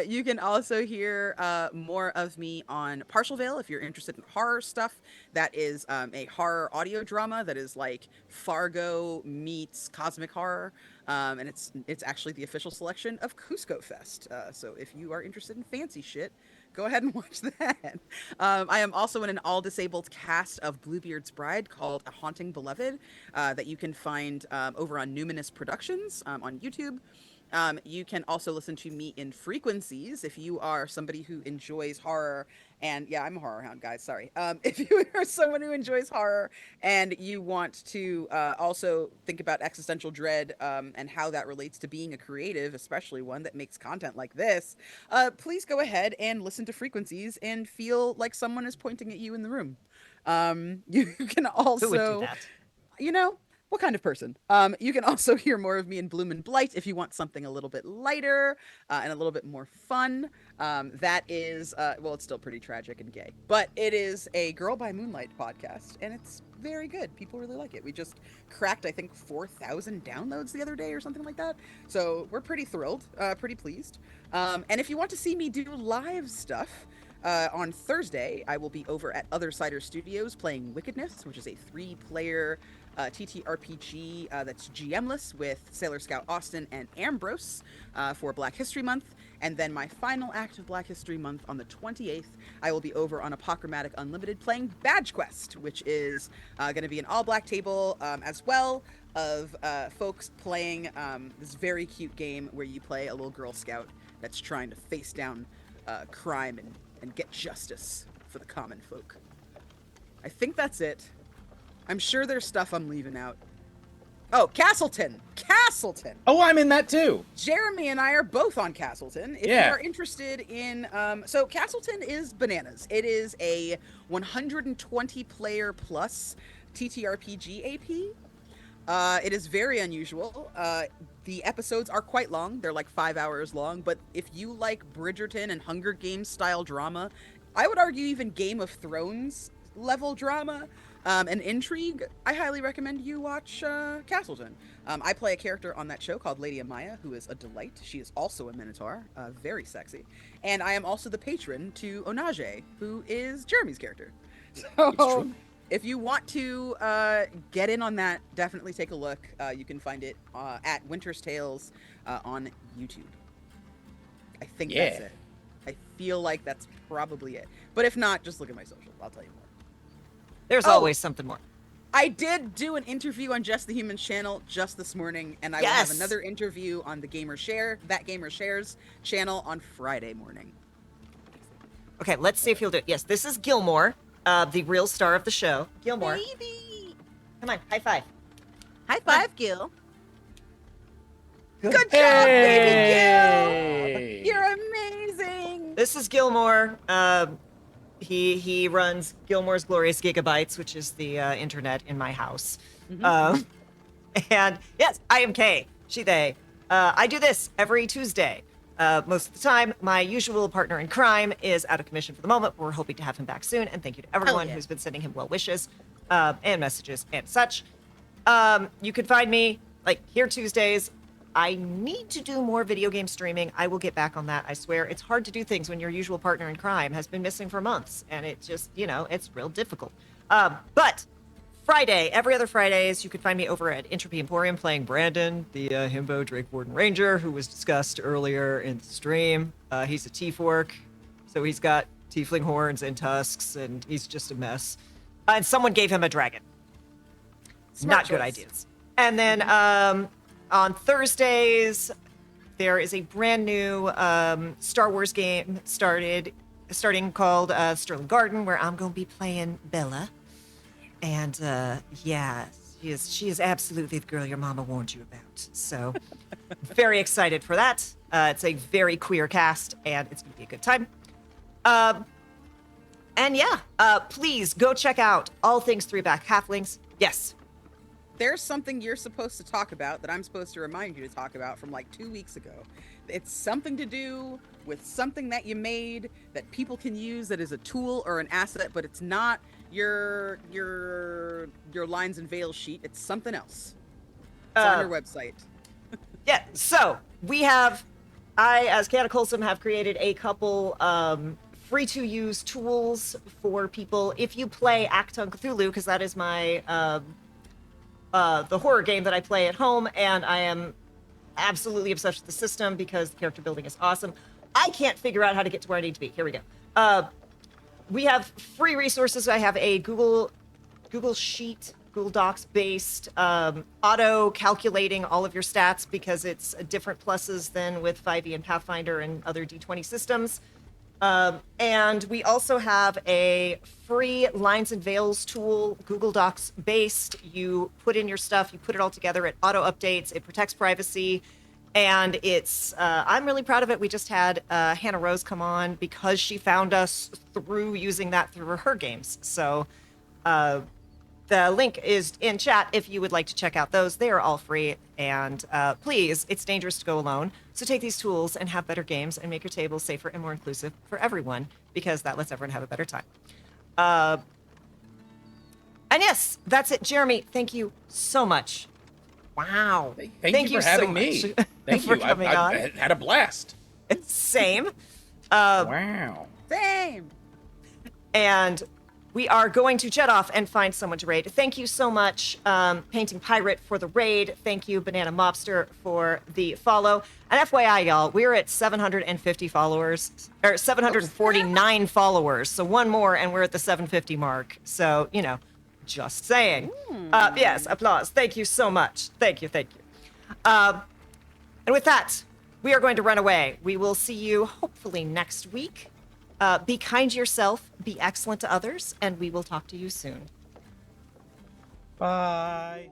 You can also hear more of me on Partial Veil if you're interested in horror stuff. That is a horror audio drama that is like Fargo meets cosmic horror. And it's actually the official selection of Cusco Fest. So if you are interested in fancy shit, go ahead and watch that. I am also in an all-disabled cast of Bluebeard's Bride called A Haunting Beloved that you can find over on Numinous Productions on YouTube. You can also listen to me in Frequencies if you are somebody who enjoys horror. And yeah, I'm a horror hound, guys. Sorry. If you are someone who enjoys horror and you want to also think about existential dread and how that relates to being a creative, especially one that makes content like this, please go ahead and listen to Frequencies and feel like someone is pointing at you in the room. You can also, Who would do that? you know, what kind of person? You can also hear more of me in Bloom and Blight if you want something a little bit lighter and a little bit more fun. That is, well, it's still pretty tragic and gay, but it is a Girl by Moonlight podcast, and it's very good. People really like it. We just cracked, I think, 4,000 downloads the other day or something like that. So we're pretty thrilled, pretty pleased. And if you want to see me do live stuff, on Thursday, I will be over at Other Cider Studios playing Wickedness, which is a 3-player TTRPG that's GMless with Sailor Scout Austin and Ambrose for Black History Month. And then my final act of Black History Month on the 28th, I will be over on Apochromatic Unlimited playing Badge Quest, which is going to be an all-black table as well of folks playing this very cute game where you play a little Girl Scout that's trying to face down crime and get justice for the common folk. I think that's it. I'm sure there's stuff I'm leaving out. Oh, Castleton! Oh, I'm in that too. Jeremy and I are both on Castleton. If you are interested in, so Castleton is bananas. It is a 120 player plus TTRPG AP. It is very unusual. The episodes are quite long. They're like 5 hours long. But if you like Bridgerton and Hunger Games style drama, I would argue even Game of Thrones level drama, and intrigue, I highly recommend you watch Castleton. I play a character on that show called Lady Amaya, who is a delight. She is also a Minotaur, very sexy. And I am also the patron to Onaje, who is Jeremy's character. So if you want to get in on that, definitely take a look. You can find it at Winter's Tales on YouTube. I think that's it. I feel like that's probably it. But if not, just look at my socials. I'll tell you more. There's always something more. I did do an interview on Just the Humans channel just this morning, and I will have another interview on the Gamer Shares channel on Friday morning. Okay, let's see if he'll do it. Yes, this is Gilmore, the real star of the show. Gilmore. Baby! Come on, high five. High five, Gil. Good job, baby Gil! You're amazing! This is Gilmore. He runs Gilmore's Glorious Gigabytes, which is the internet in my house. And yes, I am Kay, she, they. I do this every Tuesday. Most of the time, my usual partner in crime is out of commission for the moment. We're hoping to have him back soon. And thank you to everyone who's been sending him well wishes and messages and such. You can find me here Tuesdays. I need to do more video game streaming. I will get back on that. I swear. It's hard to do things when your usual partner in crime has been missing for months. And it just, it's real difficult. But Friday, every other Fridays, you can find me over at Entropy Emporium playing Brandon, the Himbo Drake Warden Ranger, who was discussed earlier in the stream. He's a T-Fork, So he's got tiefling horns and tusks, and he's just a mess. And someone gave him a dragon. Smart Not good choice. ideas. And then on Thursdays, there is a brand new Star Wars game starting called Sterling Garden, where I'm going to be playing Bella. And yeah, she is absolutely the girl your mama warned you about. So very excited for that. It's a very queer cast, and it's going to be a good time. And yeah, please go check out All Things Three Black Halflings. Yes. There's something you're supposed to talk about that I'm supposed to remind you to talk about from like 2 weeks ago. It's something to do with something that you made that people can use that is a tool or an asset, but it's not your lines and veils sheet. It's something else. It's on your website. Yeah, so I, as Candace Colson, have created a couple free-to-use tools for people. If you play Acton Cthulhu, because that is my the horror game that I play at home, and I am absolutely obsessed with the system because the character building is awesome. I can't figure out how to get to where I need to be. Here we go. We have free resources. I have a Google Sheet, Google Docs based auto calculating all of your stats because it's different pluses than with 5e and Pathfinder and other D20 systems. And we also have a free Lines and Veils tool, Google Docs based. You put in your stuff, you put it all together, it auto updates, it protects privacy, and it's, I'm really proud of it. We just had Hannah Rose come on because she found us through using that through her games. So the link is in chat if you would like to check out those. They are all free. And please, it's dangerous to go alone. So take these tools and have better games and make your tables safer and more inclusive for everyone, because that lets everyone have a better time. And yes, that's it. Jeremy, thank you so much. Wow. Thank you for having me. Thank for you. coming I on. had a blast. Same. Wow. Same. And we are going to jet off and find someone to raid. Thank you so much, Painting Pirate, for the raid. Thank you, Banana Mobster, for the follow. And FYI, y'all, we're at 750 followers, or 749 followers. So one more, and we're at the 750 mark. So, you know, just saying. Yes, applause. Thank you so much. Thank you, thank you. And with that, we are going to run away. We will see you hopefully next week. Be kind to yourself, be excellent to others, and we will talk to you soon. Bye.